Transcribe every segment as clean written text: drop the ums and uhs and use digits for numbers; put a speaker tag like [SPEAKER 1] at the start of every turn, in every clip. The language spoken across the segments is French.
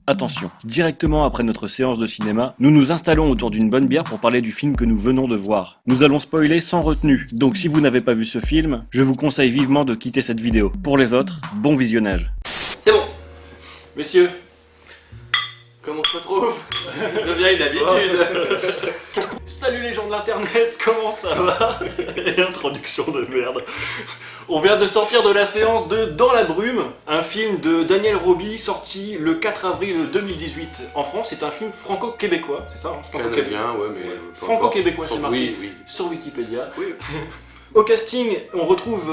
[SPEAKER 1] Attention, directement après notre séance de cinéma, nous nous installons autour d'une bonne bière pour parler du film que nous venons de voir. Nous allons spoiler sans retenue, donc si vous n'avez pas vu ce film, je vous conseille vivement de quitter cette vidéo. Pour les autres, bon visionnage.
[SPEAKER 2] C'est bon. Messieurs, comment on se retrouve? Ça devient une habitude. Salut les gens de l'internet, comment ça va? Et introduction de merde. On vient de sortir de la séance de Dans la brume, un film de Daniel Roby sorti le 4 avril 2018 en France. C'est un film franco-québécois, c'est ça hein?
[SPEAKER 3] Franco-québécois, ouais, mais...
[SPEAKER 2] Franco-québécois, c'est marqué
[SPEAKER 3] oui.
[SPEAKER 2] sur Wikipédia.
[SPEAKER 3] Oui.
[SPEAKER 2] Au casting, on retrouve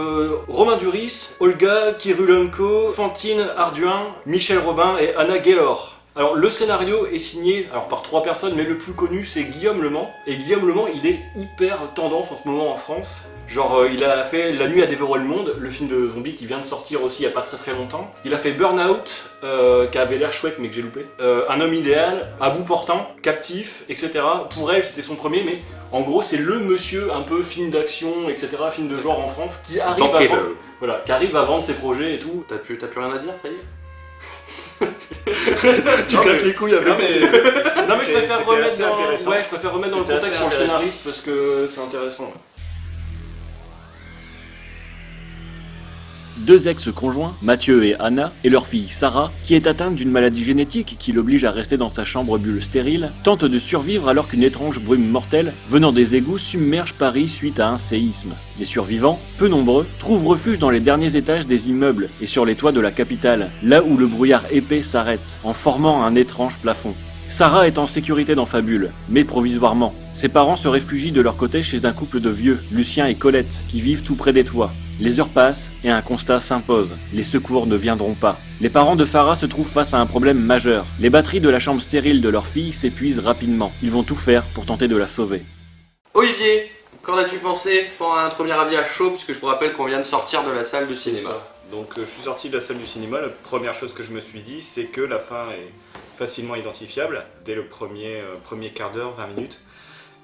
[SPEAKER 2] Romain Duris, Olga Kirylenko, Fantine Arduin, Michel Robin et Anna Gaylor. Alors le scénario est signé par 3 personnes, mais le plus connu c'est Guillaume Lemans. Et Guillaume Lemans, il est hyper tendance en ce moment en France. Genre il a fait La nuit a dévoré le monde, le film de zombie qui vient de sortir aussi il y a pas très longtemps. Il a fait Burnout, qui avait l'air chouette mais que j'ai loupé. Un homme idéal, À bout portant, Captif, etc. Pour elle c'était son premier, mais en gros c'est le monsieur un peu film d'action, etc. Film de genre en France qui arrive à vendre, qui arrive à vendre ses projets et tout.
[SPEAKER 3] T'as plus rien à dire, ça y est?
[SPEAKER 2] Tu casses les couilles avec.
[SPEAKER 4] Non mais
[SPEAKER 2] je préfère remettre dans,
[SPEAKER 4] intéressant.
[SPEAKER 2] je préfère remettre dans le contexte sur le scénariste parce que c'est intéressant.
[SPEAKER 1] Deux ex-conjoints, Mathieu et Anna, et leur fille Sarah, qui est atteinte d'une maladie génétique qui l'oblige à rester dans sa chambre bulle stérile, tentent de survivre alors qu'une étrange brume mortelle venant des égouts submerge Paris suite à un séisme. Les survivants, peu nombreux, trouvent refuge dans les derniers étages des immeubles et sur les toits de la capitale, là où le brouillard épais s'arrête, en formant un étrange plafond. Sarah est en sécurité dans sa bulle, mais provisoirement. Ses parents se réfugient de leur côté chez un couple de vieux, Lucien et Colette, qui vivent tout près des toits. Les heures passent et un constat s'impose. Les secours ne viendront pas. Les parents de Sarah se trouvent face à un problème majeur. Les batteries de la chambre stérile de leur fille s'épuisent rapidement. Ils vont tout faire pour tenter de la sauver.
[SPEAKER 3] Olivier, qu'en as-tu pensé pour un premier avis à chaud, puisque je vous rappelle qu'on vient de sortir de la salle de cinéma.
[SPEAKER 4] Donc je suis sorti de la salle du cinéma, la première chose que je me suis dit c'est que la fin est facilement identifiable dès le premier quart d'heure, 20 minutes.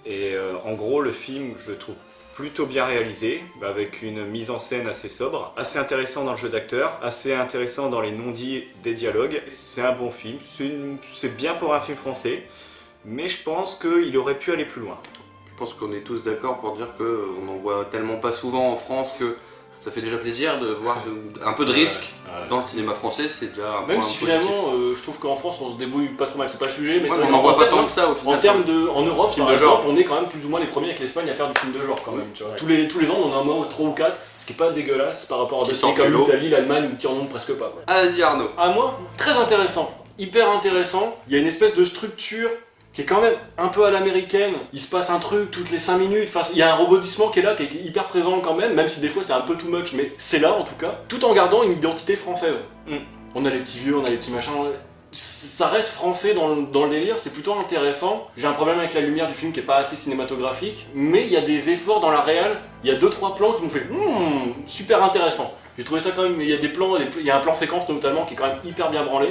[SPEAKER 4] Et en gros le film je le trouve plutôt bien réalisé, avec une mise en scène assez sobre, assez intéressant dans le jeu d'acteur, assez intéressant dans les non-dits des dialogues. C'est un bon film, c'est bien pour un film français, mais je pense qu'il aurait pu aller plus loin.
[SPEAKER 3] Je pense qu'on est tous d'accord pour dire qu'on n'en voit tellement pas souvent en France que ça fait déjà plaisir de voir un peu de risque dans le cinéma français, c'est déjà un point
[SPEAKER 2] même si
[SPEAKER 3] positif.
[SPEAKER 2] Finalement, je trouve qu'en France on se débrouille pas trop mal, c'est pas le sujet, mais
[SPEAKER 3] on n'en voit pas tant que ça au final.
[SPEAKER 2] En termes de, en Europe
[SPEAKER 3] film
[SPEAKER 2] par
[SPEAKER 3] de genre,
[SPEAKER 2] exemple, on est quand même plus ou moins les premiers avec l'Espagne à faire du film de genre quand même. Tu vois. Tous les ans on en a un mois ou 3 ou 4, ce qui est pas dégueulasse par rapport à d'autres pays comme l'Italie, l'Allemagne qui en ont presque pas. Quoi.
[SPEAKER 3] Vas-y Arnaud.
[SPEAKER 2] À moi, très intéressant, hyper intéressant. Il y a une espèce de structure qui est quand même un peu à l'américaine. Il se passe un truc toutes les 5 minutes, enfin, il y a un rebondissement qui est là, qui est hyper présent quand même si des fois c'est un peu too much, mais c'est là en tout cas, tout en gardant une identité française. On a les petits vieux, on a les petits machins, ça reste français dans le délire, c'est plutôt intéressant. J'ai un problème avec la lumière du film qui est pas assez cinématographique, mais il y a des efforts dans la réal, il y a 2-3 plans qui m'ont fait super intéressant. J'ai trouvé ça quand même, il y a des plans, il y a un plan séquence notamment qui est quand même hyper bien branlé.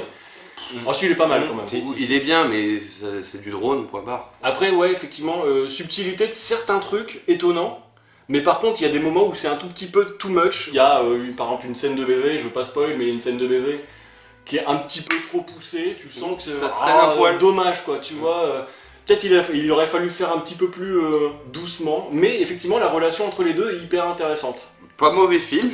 [SPEAKER 2] Ensuite il est pas mal quand même.
[SPEAKER 3] Il est bien, mais c'est du drone, point barre.
[SPEAKER 2] Après ouais, effectivement, subtilité de certains trucs étonnants. Mais par contre, il y a des moments où c'est un tout petit peu too much. Il y a par exemple une scène de baiser, je veux pas spoil, mais une scène de baiser qui est un petit peu trop poussée. Tu sens que c'est
[SPEAKER 3] ça traîne un poil.
[SPEAKER 2] Dommage quoi, tu vois. Peut-être il aurait fallu faire un petit peu plus doucement. Mais effectivement, la relation entre les deux est hyper intéressante.
[SPEAKER 3] Pas mauvais film.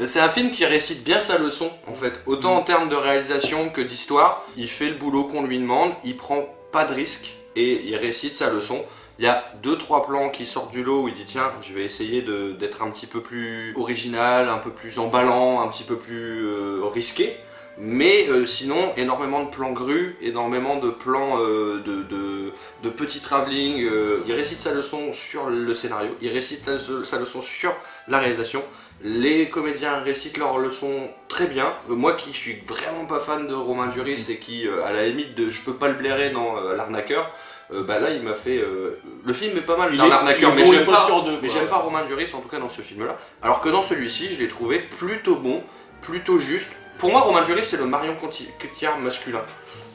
[SPEAKER 3] C'est un film qui récite bien sa leçon en fait, autant en termes de réalisation que d'histoire. Il fait le boulot qu'on lui demande, il prend pas de risques et il récite sa leçon. Il y a 2-3 plans qui sortent du lot où il dit tiens, je vais essayer d'être un petit peu plus original, un peu plus emballant, un petit peu plus risqué. Mais sinon, énormément de plans grus, énormément de plans de petits travelling. Il récite sa leçon sur le scénario, il récite sa leçon sur la réalisation. Les comédiens récitent leur leçon très bien. Moi qui suis vraiment pas fan de Romain Duris et qui, à la limite, je peux pas le blairer dans L'Arnaqueur, là il m'a fait... le film est pas mal, L'Arnaqueur, mais j'aime pas Romain Duris, en tout cas dans ce film-là. Alors que dans celui-ci, je l'ai trouvé plutôt bon, plutôt juste. Pour moi, Romain Duris, c'est le Marion Cotillard masculin.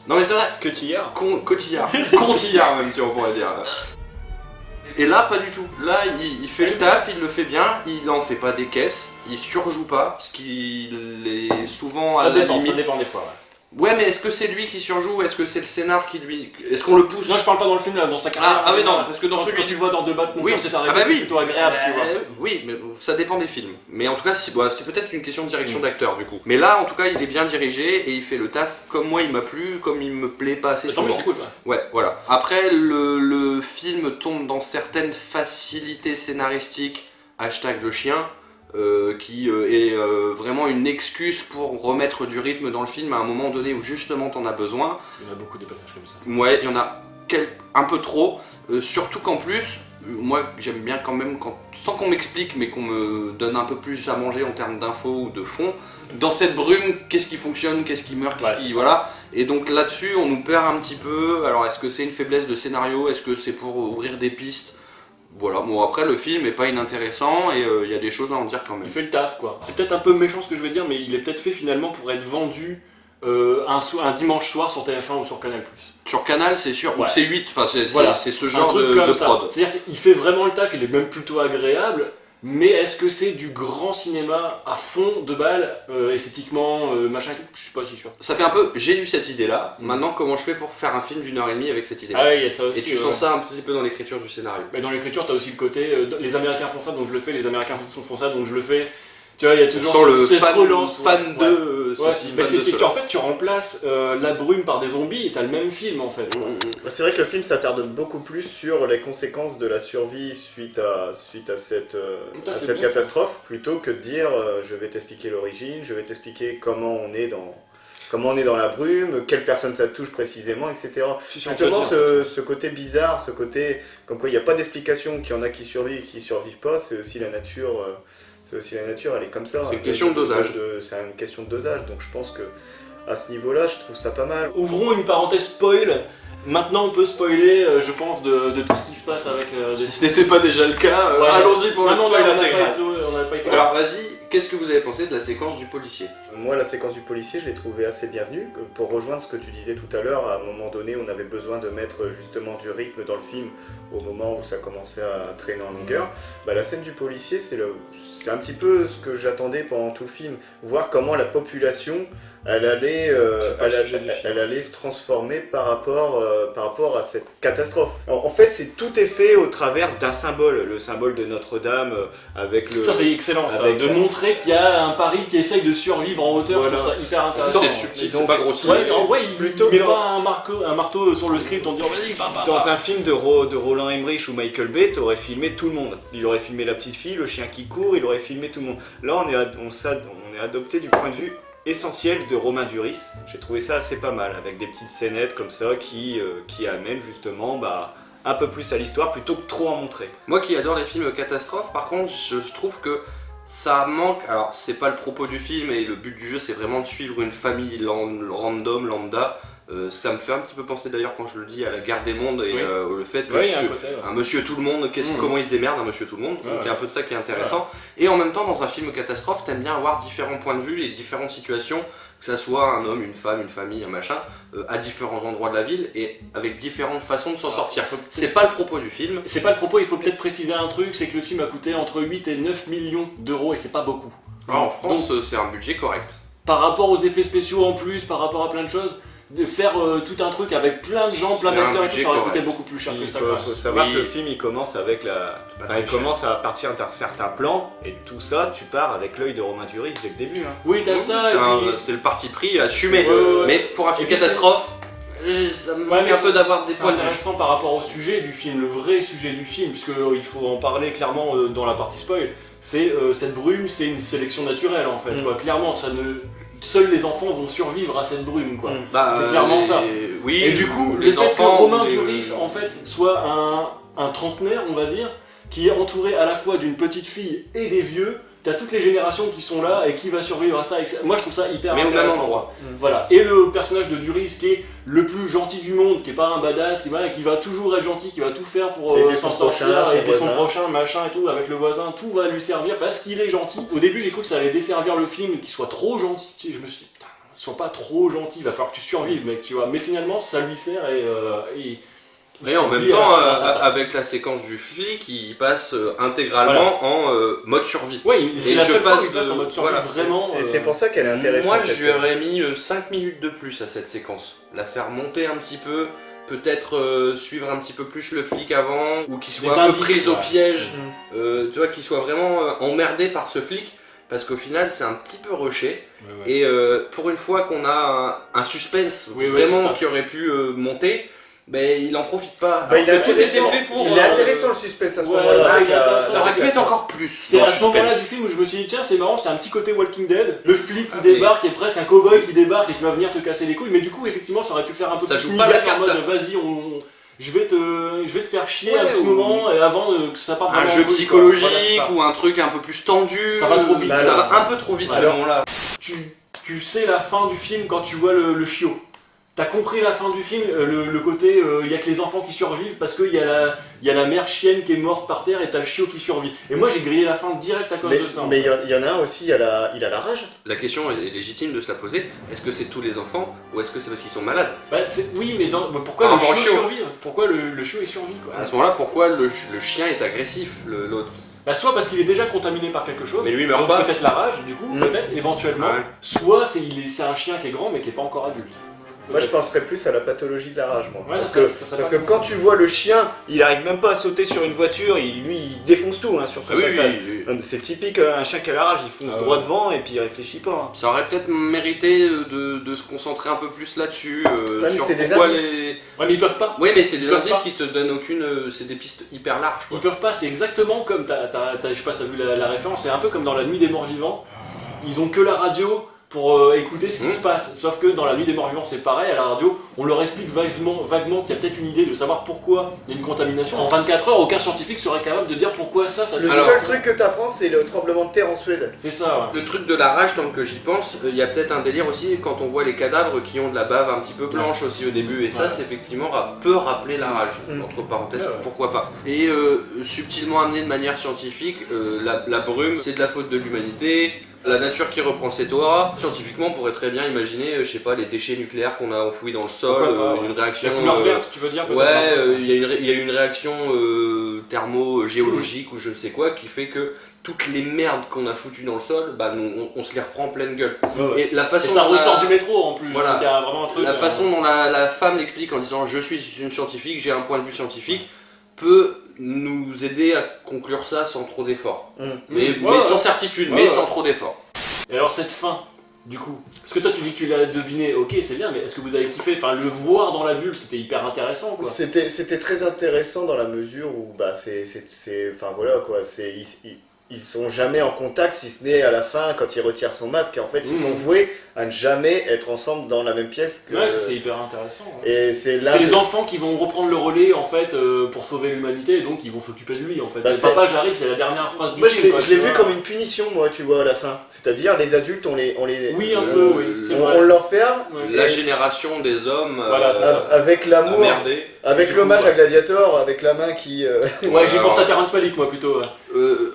[SPEAKER 3] Non mais c'est vrai.
[SPEAKER 4] Cotillard.
[SPEAKER 3] Cotillard. Contillard même, tu vois, on pourrait dire. Et là, pas du tout. Là, il fait le taf, il le fait bien, il en fait pas des caisses, il surjoue pas, ce qui est souvent à la limite.
[SPEAKER 2] Ça dépend des fois, ouais.
[SPEAKER 3] Ouais, mais est-ce que c'est lui qui surjoue? Est-ce que c'est le scénar qui lui... Est-ce qu'on le pousse?
[SPEAKER 2] Non, je parle pas dans le film là, dans sa carrière.
[SPEAKER 3] Ah oui, non, parce que dans
[SPEAKER 2] quand,
[SPEAKER 3] celui
[SPEAKER 2] quand tu le vois dans Deux Battes, mon
[SPEAKER 3] Oui.
[SPEAKER 2] cœur s'est arrêté,
[SPEAKER 3] Ah bah oui.
[SPEAKER 2] c'est plutôt agréable, tu vois.
[SPEAKER 3] Oui, mais ça dépend des films. Mais en tout cas, c'est peut-être une question de direction d'acteur du coup. Mais là, en tout cas, il est bien dirigé et il fait le taf comme moi il m'a plu, comme il me plaît pas assez
[SPEAKER 2] Tant mieux,
[SPEAKER 3] souvent.
[SPEAKER 2] c'est cool, ouais.
[SPEAKER 3] Ouais, voilà. Après, le film tombe dans certaines facilités scénaristiques, hashtag le chien, qui est vraiment une excuse pour remettre du rythme dans le film à un moment donné où justement t'en as besoin.
[SPEAKER 2] Il y en a beaucoup des passages comme ça.
[SPEAKER 3] Ouais, il y en a un peu trop, surtout qu'en plus, moi j'aime bien quand même, sans qu'on m'explique mais qu'on me donne un peu plus à manger en termes d'infos ou de fond, dans cette brume, qu'est-ce qui fonctionne, qu'est-ce qui meurt, qu'est-ce qui... Voilà. Et donc là-dessus, on nous perd un petit peu. Alors est-ce que c'est une faiblesse de scénario? Est-ce que c'est pour ouvrir des pistes? Voilà, bon après le film est pas inintéressant et il y a des choses à en dire quand même.
[SPEAKER 2] Il fait le taf quoi. C'est peut-être un peu méchant ce que je vais dire, mais il est peut-être fait finalement pour être vendu un dimanche soir sur TF1 ou sur Canal+.
[SPEAKER 3] Sur Canal c'est sûr, ou
[SPEAKER 2] Ouais.
[SPEAKER 3] C8, enfin
[SPEAKER 2] Voilà.
[SPEAKER 3] c'est ce
[SPEAKER 2] Un
[SPEAKER 3] genre
[SPEAKER 2] truc
[SPEAKER 3] de
[SPEAKER 2] comme ça.
[SPEAKER 3] prod.
[SPEAKER 2] C'est-à-dire qu'il fait vraiment le taf, il est même plutôt agréable, mais est-ce que c'est du grand cinéma à fond de balle, esthétiquement, machin, je suis pas si sûr.
[SPEAKER 3] Ça fait un peu, j'ai eu cette idée là, maintenant comment je fais pour faire un film d'1h30 avec cette idée là?
[SPEAKER 2] Ah ouais, il y a de ça aussi.
[SPEAKER 3] Et tu sens ça un petit peu dans l'écriture du scénario.
[SPEAKER 2] Mais dans l'écriture, t'as aussi le côté, les Américains font ça donc je le fais, les Américains font ça donc je le fais. Tu vois, il y a toujours
[SPEAKER 3] Sans le
[SPEAKER 2] cette
[SPEAKER 3] fan
[SPEAKER 2] relance.
[SPEAKER 3] de
[SPEAKER 2] Ouais.
[SPEAKER 3] ceci,
[SPEAKER 2] Mais
[SPEAKER 3] fan de
[SPEAKER 2] c'est
[SPEAKER 3] cela.
[SPEAKER 2] en fait tu remplaces la brume par des zombies et t'as le même film en fait.
[SPEAKER 4] C'est vrai que le film s'attarde beaucoup plus sur les conséquences de la survie suite à cette
[SPEAKER 2] Ça, c'est bon,
[SPEAKER 4] catastrophe, plutôt que de dire je vais t'expliquer l'origine, je vais t'expliquer comment on est dans la brume, quelle personne ça touche précisément, etc. Justement, ce côté bizarre, ce côté comme quoi il n'y a pas d'explication, qu'il y en a qui survivent et qui survivent pas, c'est aussi la nature. Elle est comme ça.
[SPEAKER 3] C'est une question de dosage.
[SPEAKER 4] C'est une question de dosage, donc je pense que à ce niveau-là, je trouve ça pas mal.
[SPEAKER 2] Ouvrons une parenthèse spoil. Maintenant on peut spoiler, je pense, de tout ce qui se passe avec des...
[SPEAKER 3] Si ce n'était pas déjà le cas,
[SPEAKER 2] Ouais.
[SPEAKER 3] allons-y pour le
[SPEAKER 2] Non,
[SPEAKER 3] spoil
[SPEAKER 2] on n'a pas
[SPEAKER 3] intégral.
[SPEAKER 2] été- on n'a pas été...
[SPEAKER 3] Alors vas-y, qu'est-ce que vous avez pensé de la séquence du policier?
[SPEAKER 4] Moi, la séquence du policier, je l'ai trouvée assez bienvenue. Pour rejoindre ce que tu disais tout à l'heure, à un moment donné, on avait besoin de mettre justement du rythme dans le film au moment où ça commençait à traîner en longueur. Bah, la scène du policier, c'est un petit peu ce que j'attendais pendant tout le film. Voir comment la population, elle allait se transformer par rapport à cette catastrophe. En fait, tout est fait au travers d'un symbole. Le symbole de Notre-Dame avec le...
[SPEAKER 2] Ça c'est excellent, ça,
[SPEAKER 4] avec-
[SPEAKER 2] de montrer qu'il y a un Paris qui essaye de survivre en hauteur,
[SPEAKER 4] Voilà.
[SPEAKER 2] je trouve ça hyper
[SPEAKER 3] Ça,
[SPEAKER 2] intéressant.
[SPEAKER 3] c'est subtil,
[SPEAKER 4] donc-
[SPEAKER 3] c'est pas grossier.
[SPEAKER 2] Ouais, il
[SPEAKER 4] Plutôt
[SPEAKER 2] met
[SPEAKER 4] dans-
[SPEAKER 2] pas un marteau sur le script en disant vas-y,
[SPEAKER 4] Dans un film de Roland Emmerich ou Michael Bay, t'aurais filmé tout le monde. Il aurait filmé la petite fille, le chien qui court, il aurait filmé tout le monde. Là, on est adopté du point de vue essentiel de Romain Duris. J'ai trouvé ça assez pas mal, avec des petites scénettes comme ça qui amènent justement un peu plus à l'histoire plutôt que trop en montrer.
[SPEAKER 3] Moi qui adore les films catastrophes, par contre, je trouve que ça manque. Alors, c'est pas le propos du film et le but du jeu, c'est vraiment de suivre une famille random, lambda. Ça me fait un petit peu penser d'ailleurs quand je le dis à la guerre des mondes et
[SPEAKER 2] Oui.
[SPEAKER 3] le fait que
[SPEAKER 2] Ouais, il y a un côté, ouais.
[SPEAKER 3] un monsieur tout le monde, comment il se démerde un monsieur tout le monde, donc il y a un peu de ça qui est intéressant. Et en même temps, dans un film catastrophe, t'aimes bien avoir différents points de vue et différentes situations, que ça soit un homme, une femme, une famille, un machin, à différents endroits de la ville et avec différentes façons de s'en sortir. C'est pas le propos du film.
[SPEAKER 2] C'est pas le propos, il faut peut-être préciser un truc, c'est que le film a coûté entre 8 et 9 millions d'euros et c'est pas beaucoup.
[SPEAKER 3] Alors, en France,
[SPEAKER 2] Donc,
[SPEAKER 3] c'est un budget correct.
[SPEAKER 2] par rapport aux effets spéciaux en plus, par rapport à plein de choses, de faire tout un truc avec plein de gens, plein
[SPEAKER 3] C'est un
[SPEAKER 2] d'acteurs et tout,
[SPEAKER 3] budget
[SPEAKER 2] ça aurait coûté
[SPEAKER 3] correct.
[SPEAKER 2] beaucoup plus cher que
[SPEAKER 4] Il
[SPEAKER 2] ça.
[SPEAKER 4] faut,
[SPEAKER 2] quoi.
[SPEAKER 4] faut savoir
[SPEAKER 3] Oui.
[SPEAKER 4] que le film il commence avec il commence à partir d'un certain plan et tout ça, tu pars avec l'œil de Romain Duris dès le début. Hein.
[SPEAKER 2] Oui, t'as ça, et puis...
[SPEAKER 3] C'est le parti pris assumé.
[SPEAKER 2] Ouais, ouais.
[SPEAKER 3] Mais pour un film
[SPEAKER 2] Et puis
[SPEAKER 3] catastrophe, ça me
[SPEAKER 2] Ouais,
[SPEAKER 3] manque
[SPEAKER 2] mais
[SPEAKER 3] un peu d'avoir des
[SPEAKER 2] C'est
[SPEAKER 3] points de vue.
[SPEAKER 2] intéressant par rapport au sujet du film, le vrai sujet du film, puisque il faut en parler clairement dans la partie spoil. C'est cette brume, c'est une sélection naturelle en fait. Quoi. Clairement, seuls les enfants vont survivre à cette brume. Quoi.
[SPEAKER 3] Bah,
[SPEAKER 2] C'est clairement ça.
[SPEAKER 3] Oui,
[SPEAKER 2] Et du coup,
[SPEAKER 3] les
[SPEAKER 2] le fait
[SPEAKER 3] enfants,
[SPEAKER 2] que Romain
[SPEAKER 3] les-
[SPEAKER 2] Duris en fait soit un trentenaire, on va dire, qui est entouré à la fois d'une petite fille et des vieux. T'as toutes les générations qui sont là et qui va survivre à ça. Moi je trouve ça hyper
[SPEAKER 3] Mais au même
[SPEAKER 2] intéressant.
[SPEAKER 3] endroit.
[SPEAKER 2] Voilà. Et le personnage de Duris qui est le plus gentil du monde, qui est pas un badass, qui va toujours être gentil, qui va tout faire pour
[SPEAKER 4] Aider
[SPEAKER 2] s'en
[SPEAKER 4] son
[SPEAKER 2] sortir,
[SPEAKER 4] prochain, son
[SPEAKER 2] aider son
[SPEAKER 4] voisin.
[SPEAKER 2] prochain, machin et tout, avec le voisin, tout va lui servir parce qu'il est gentil. Au début j'ai cru que ça allait desservir le film, qu'il soit trop gentil. Tu sais, je me suis dit, putain, sois pas trop gentil, il va falloir que tu survives mec, tu vois. Mais finalement ça lui sert et
[SPEAKER 3] Mais en même
[SPEAKER 2] survit à
[SPEAKER 3] temps,
[SPEAKER 2] la fin, c'est ça.
[SPEAKER 3] avec la séquence du flic, il passe intégralement en mode survie.
[SPEAKER 2] Ouais, c'est
[SPEAKER 3] Et
[SPEAKER 2] la
[SPEAKER 3] je
[SPEAKER 2] seule fois où
[SPEAKER 3] passe
[SPEAKER 2] il passe
[SPEAKER 3] de-
[SPEAKER 2] en mode survie,
[SPEAKER 3] voilà.
[SPEAKER 2] vraiment.
[SPEAKER 5] Et c'est pour ça qu'elle est intéressante.
[SPEAKER 3] Moi,
[SPEAKER 5] cette
[SPEAKER 3] je lui
[SPEAKER 5] scène.
[SPEAKER 3] aurais mis 5 minutes de plus à cette séquence. La faire monter un petit peu, peut-être suivre un petit peu plus le flic avant, ou qu'il soit
[SPEAKER 2] Des
[SPEAKER 3] un peu
[SPEAKER 2] indices,
[SPEAKER 3] pris au
[SPEAKER 2] ouais.
[SPEAKER 3] piège, tu vois, qu'il soit vraiment emmerdé par ce flic, parce qu'au final, c'est un petit peu rushé. Et pour une fois qu'on a un suspense
[SPEAKER 2] Oui, oui,
[SPEAKER 3] vraiment
[SPEAKER 2] c'est ça.
[SPEAKER 3] qui aurait pu monter, ben, il en profite pas.
[SPEAKER 5] Bah, il est
[SPEAKER 3] Alors que tout était
[SPEAKER 5] intéressant.
[SPEAKER 3] fait pour.
[SPEAKER 5] Il est intéressant le suspense à ce
[SPEAKER 2] ouais,
[SPEAKER 5] moment-là.
[SPEAKER 2] ouais,
[SPEAKER 5] avec
[SPEAKER 2] il est
[SPEAKER 5] la-
[SPEAKER 2] intéressant.
[SPEAKER 3] Ça aurait pu
[SPEAKER 5] la-
[SPEAKER 3] être encore plus.
[SPEAKER 2] C'est
[SPEAKER 3] dans
[SPEAKER 2] à
[SPEAKER 3] le
[SPEAKER 2] ce moment-là du
[SPEAKER 3] suspense.
[SPEAKER 2] film où je me suis dit, tiens, c'est marrant, c'est un petit côté Walking Dead. Le flic qui débarque, et presque un cow-boy qui débarque et qui va venir te casser les couilles. Mais du coup, effectivement, ça aurait pu faire un peu
[SPEAKER 3] Ça
[SPEAKER 2] plus
[SPEAKER 3] joue pas la
[SPEAKER 2] nigaque en
[SPEAKER 3] carte
[SPEAKER 2] mode,
[SPEAKER 3] à-
[SPEAKER 2] vas-y, je vais te faire chier
[SPEAKER 3] Ouais,
[SPEAKER 2] un petit
[SPEAKER 3] ou-
[SPEAKER 2] moment et avant que ça parte
[SPEAKER 3] Un
[SPEAKER 2] vraiment
[SPEAKER 3] jeu
[SPEAKER 2] en couille,
[SPEAKER 3] psychologique
[SPEAKER 2] quoi. Voilà, c'est ça.
[SPEAKER 3] ou un truc un peu plus tendu.
[SPEAKER 2] Ça va trop vite.
[SPEAKER 5] Là,
[SPEAKER 3] Ça
[SPEAKER 5] là.
[SPEAKER 3] va un peu trop vite
[SPEAKER 5] Alors-
[SPEAKER 3] ce moment-là.
[SPEAKER 2] Tu sais la fin du film quand tu vois le chiot. T'as compris la fin du film, le côté, il y a que les enfants qui survivent parce qu'il y a la mère chienne qui est morte par terre et t'as le chiot qui survit. Et moi j'ai grillé la fin direct à cause de ça.
[SPEAKER 5] Mais il y en a un aussi, il a la rage.
[SPEAKER 3] La question est légitime de se la poser. Est-ce que c'est tous les enfants ou est-ce que c'est parce qu'ils sont malades?
[SPEAKER 2] Bah, oui, mais pourquoi
[SPEAKER 3] Par
[SPEAKER 2] le
[SPEAKER 3] rapport au
[SPEAKER 2] chiot
[SPEAKER 3] chiot.
[SPEAKER 2] survit? Pourquoi le chiot est survit quoi?
[SPEAKER 3] À ce moment-là, pourquoi le chien est agressif, l'autre?
[SPEAKER 2] Bah, soit parce qu'il est déjà contaminé par quelque chose,
[SPEAKER 3] Mais lui, il meurt
[SPEAKER 2] donc
[SPEAKER 3] pas.
[SPEAKER 2] peut-être la rage du coup, peut-être éventuellement,
[SPEAKER 3] Ouais.
[SPEAKER 2] soit c'est un chien qui est grand mais qui est pas encore adulte.
[SPEAKER 5] Moi, je penserais plus à la pathologie de la rage, moi.
[SPEAKER 2] Ouais,
[SPEAKER 5] parce
[SPEAKER 2] ça
[SPEAKER 5] que,
[SPEAKER 2] serait
[SPEAKER 5] parce
[SPEAKER 2] pas
[SPEAKER 5] que
[SPEAKER 2] con.
[SPEAKER 5] quand tu vois le chien, il arrive même pas à sauter sur une voiture, lui il défonce tout hein, sur son passage. C'est typique, un chien qui a la rage, il fonce droit devant et puis il réfléchit pas. hein.
[SPEAKER 3] Ça aurait peut-être mérité de se concentrer un peu plus là-dessus.
[SPEAKER 5] Ouais, mais
[SPEAKER 3] sur
[SPEAKER 5] c'est des
[SPEAKER 3] pourquoi
[SPEAKER 5] indices.
[SPEAKER 3] les.
[SPEAKER 2] Ouais, mais ils peuvent pas.
[SPEAKER 3] Oui, mais c'est des
[SPEAKER 2] Ils peuvent
[SPEAKER 3] indices
[SPEAKER 2] pas.
[SPEAKER 3] qui te donnent aucune. C'est des pistes hyper larges.
[SPEAKER 2] Ils
[SPEAKER 3] Quoi.
[SPEAKER 2] peuvent pas, c'est exactement comme, je sais pas si t'as vu la référence, c'est un peu comme dans La Nuit des Morts Vivants. Ils ont que la radio pour écouter ce qui se passe. Sauf que dans La Nuit des Morts Vivants c'est pareil, à la radio, on leur explique vaguement qu'il y a peut-être une idée de savoir pourquoi il y a une contamination. En 24 heures, aucun scientifique serait capable de dire pourquoi ça
[SPEAKER 5] Le
[SPEAKER 3] Alors-
[SPEAKER 5] seul truc que t'apprends, c'est le tremblement de terre en Suède.
[SPEAKER 2] C'est ça, ouais.
[SPEAKER 3] Le truc de la rage, tant que j'y pense, il y a peut-être un délire aussi quand on voit les cadavres qui ont de la bave un petit peu blanche aussi au début. Et ça,
[SPEAKER 2] Ouais.
[SPEAKER 3] c'est effectivement peut rappeler la rage.
[SPEAKER 5] Mm.
[SPEAKER 3] Entre parenthèses,
[SPEAKER 2] Ouais, ouais.
[SPEAKER 3] pourquoi pas. Et subtilement amené de manière scientifique, la brume, c'est de la faute de l'humanité. La nature qui reprend ses torts. Scientifiquement, on pourrait très bien imaginer, je sais pas, les déchets nucléaires qu'on a enfouis dans le sol,
[SPEAKER 2] Pourquoi pas, ouais.
[SPEAKER 3] une réaction.
[SPEAKER 2] La couleur verte, tu veux dire peut-être
[SPEAKER 3] Ouais,
[SPEAKER 2] un peu.
[SPEAKER 3] il y a une réaction thermo-géologique ou je ne sais quoi qui fait que toutes les merdes qu'on a foutues dans le sol, bah nous, on se les reprend en pleine gueule.
[SPEAKER 2] Ouais, ouais.
[SPEAKER 3] Et la
[SPEAKER 2] Et
[SPEAKER 3] façon
[SPEAKER 2] ça
[SPEAKER 3] dont
[SPEAKER 2] ressort
[SPEAKER 3] la-
[SPEAKER 2] du métro en plus,
[SPEAKER 3] Voilà.
[SPEAKER 2] donc il y a vraiment un truc.
[SPEAKER 3] la façon dont la femme l'explique en disant je suis une scientifique, j'ai un point de vue scientifique, peut nous aider à conclure ça sans trop d'efforts.
[SPEAKER 5] Mm.
[SPEAKER 3] Mais,
[SPEAKER 2] Ouais,
[SPEAKER 3] mais
[SPEAKER 2] ouais.
[SPEAKER 3] sans certitude,
[SPEAKER 2] Ouais,
[SPEAKER 3] mais
[SPEAKER 2] ouais.
[SPEAKER 3] sans trop d'efforts.
[SPEAKER 2] Et alors cette fin, du coup, parce que toi tu dis que tu l'as deviné, ok c'est bien, mais est-ce que vous avez kiffé? Enfin le voir dans la bulle, c'était hyper intéressant quoi.
[SPEAKER 5] C'était très intéressant dans la mesure où bah enfin voilà quoi, ils sont jamais en contact si ce n'est à la fin quand il retire son masque et en fait ils sont voués à ne jamais être ensemble dans la même pièce que
[SPEAKER 2] Ouais, ça, c'est hyper intéressant. hein.
[SPEAKER 5] et c'est là
[SPEAKER 2] C'est les
[SPEAKER 5] que-
[SPEAKER 2] enfants qui vont reprendre le relais en fait pour sauver l'humanité et donc ils vont s'occuper de lui en fait.
[SPEAKER 5] Bah,
[SPEAKER 2] Le
[SPEAKER 5] c'est-
[SPEAKER 2] papa j'arrive, c'est la dernière phrase du
[SPEAKER 5] moi je
[SPEAKER 2] film.
[SPEAKER 5] l'ai
[SPEAKER 2] quoi,
[SPEAKER 5] je l'ai
[SPEAKER 2] tu
[SPEAKER 5] vu
[SPEAKER 2] vois.
[SPEAKER 5] comme une punition moi tu vois à la fin, c'est-à-dire les adultes on les
[SPEAKER 2] Oui un peu, oui, c'est vrai.
[SPEAKER 5] on l'enferme
[SPEAKER 2] Ouais.
[SPEAKER 3] La
[SPEAKER 5] Et-
[SPEAKER 3] génération des hommes
[SPEAKER 2] Voilà, c'est ça.
[SPEAKER 5] avec l'amour,
[SPEAKER 3] merdés.
[SPEAKER 5] avec
[SPEAKER 2] Du
[SPEAKER 5] l'hommage
[SPEAKER 2] coup, ouais.
[SPEAKER 5] à Gladiator, avec la main qui
[SPEAKER 2] Ouais, j'ai
[SPEAKER 3] Alors-
[SPEAKER 2] pensé à Terrence Malick moi plutôt. Ouais.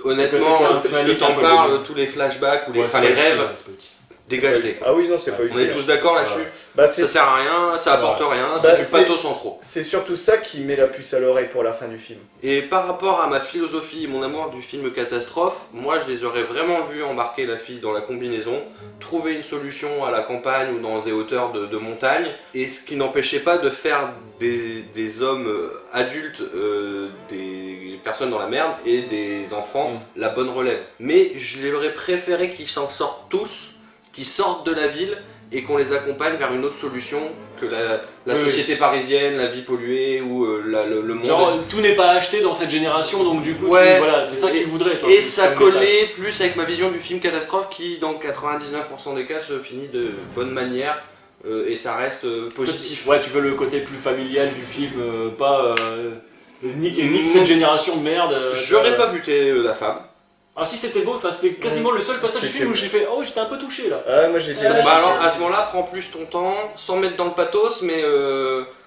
[SPEAKER 3] Honnêtement,
[SPEAKER 2] Peut-être
[SPEAKER 3] puisque
[SPEAKER 2] Malick, un
[SPEAKER 3] t'en
[SPEAKER 2] peu
[SPEAKER 3] parles,
[SPEAKER 2] débile.
[SPEAKER 3] tous les flashbacks ou les,
[SPEAKER 2] Ouais,
[SPEAKER 3] enfin,
[SPEAKER 2] c'est
[SPEAKER 3] les
[SPEAKER 2] pas
[SPEAKER 3] rêves,
[SPEAKER 2] utile, c'est pas utile.
[SPEAKER 3] dégage-les.
[SPEAKER 5] Ah oui non c'est pas
[SPEAKER 2] Ouais,
[SPEAKER 3] On est
[SPEAKER 5] utile.
[SPEAKER 3] tous d'accord là-dessus.
[SPEAKER 5] Bah
[SPEAKER 3] Ça sert à rien, ça
[SPEAKER 2] C'est
[SPEAKER 3] apporte
[SPEAKER 2] vrai.
[SPEAKER 3] rien,
[SPEAKER 5] Bah,
[SPEAKER 3] c'est du
[SPEAKER 5] c'est-
[SPEAKER 3] pathos en trop.
[SPEAKER 5] C'est surtout ça qui met la puce à l'oreille pour la fin du film.
[SPEAKER 3] Et par rapport à ma philosophie et mon amour du film catastrophe, moi je les aurais vraiment vus embarquer la fille dans la combinaison, trouver une solution à la campagne ou dans des hauteurs de montagne, et ce qui n'empêchait pas de faire des hommes adultes, des personnes dans la merde, et des enfants la bonne relève. Mais je les aurais préféré qu'ils s'en sortent tous, qu'ils sortent de la ville, et qu'on les accompagne vers une autre solution que la
[SPEAKER 2] Oui,
[SPEAKER 3] société parisienne, la vie polluée ou le monde.
[SPEAKER 2] Genre tout n'est pas acheté dans cette génération donc du coup
[SPEAKER 3] Ouais.
[SPEAKER 2] voilà, c'est ça que
[SPEAKER 3] Et-
[SPEAKER 2] tu voudrais toi.
[SPEAKER 3] Et
[SPEAKER 2] c'est
[SPEAKER 3] ça
[SPEAKER 2] le message.
[SPEAKER 3] collait plus avec ma vision du film catastrophe qui, dans 99% des cas, se finit de bonne manière et ça reste positif.
[SPEAKER 2] Ouais, tu veux le côté plus familial du film, pas nique cette génération de merde.
[SPEAKER 3] J'aurais pas buté la femme.
[SPEAKER 2] Ah si c'était beau ça, c'était quasiment le seul passage du
[SPEAKER 5] C'était
[SPEAKER 2] film où
[SPEAKER 5] beau.
[SPEAKER 2] j'ai fait oh j'étais un peu touché là.
[SPEAKER 5] Ah moi j'ai
[SPEAKER 2] Ouais,
[SPEAKER 3] Bah alors à ce moment-là, prends plus ton temps, sans mettre dans le pathos, mais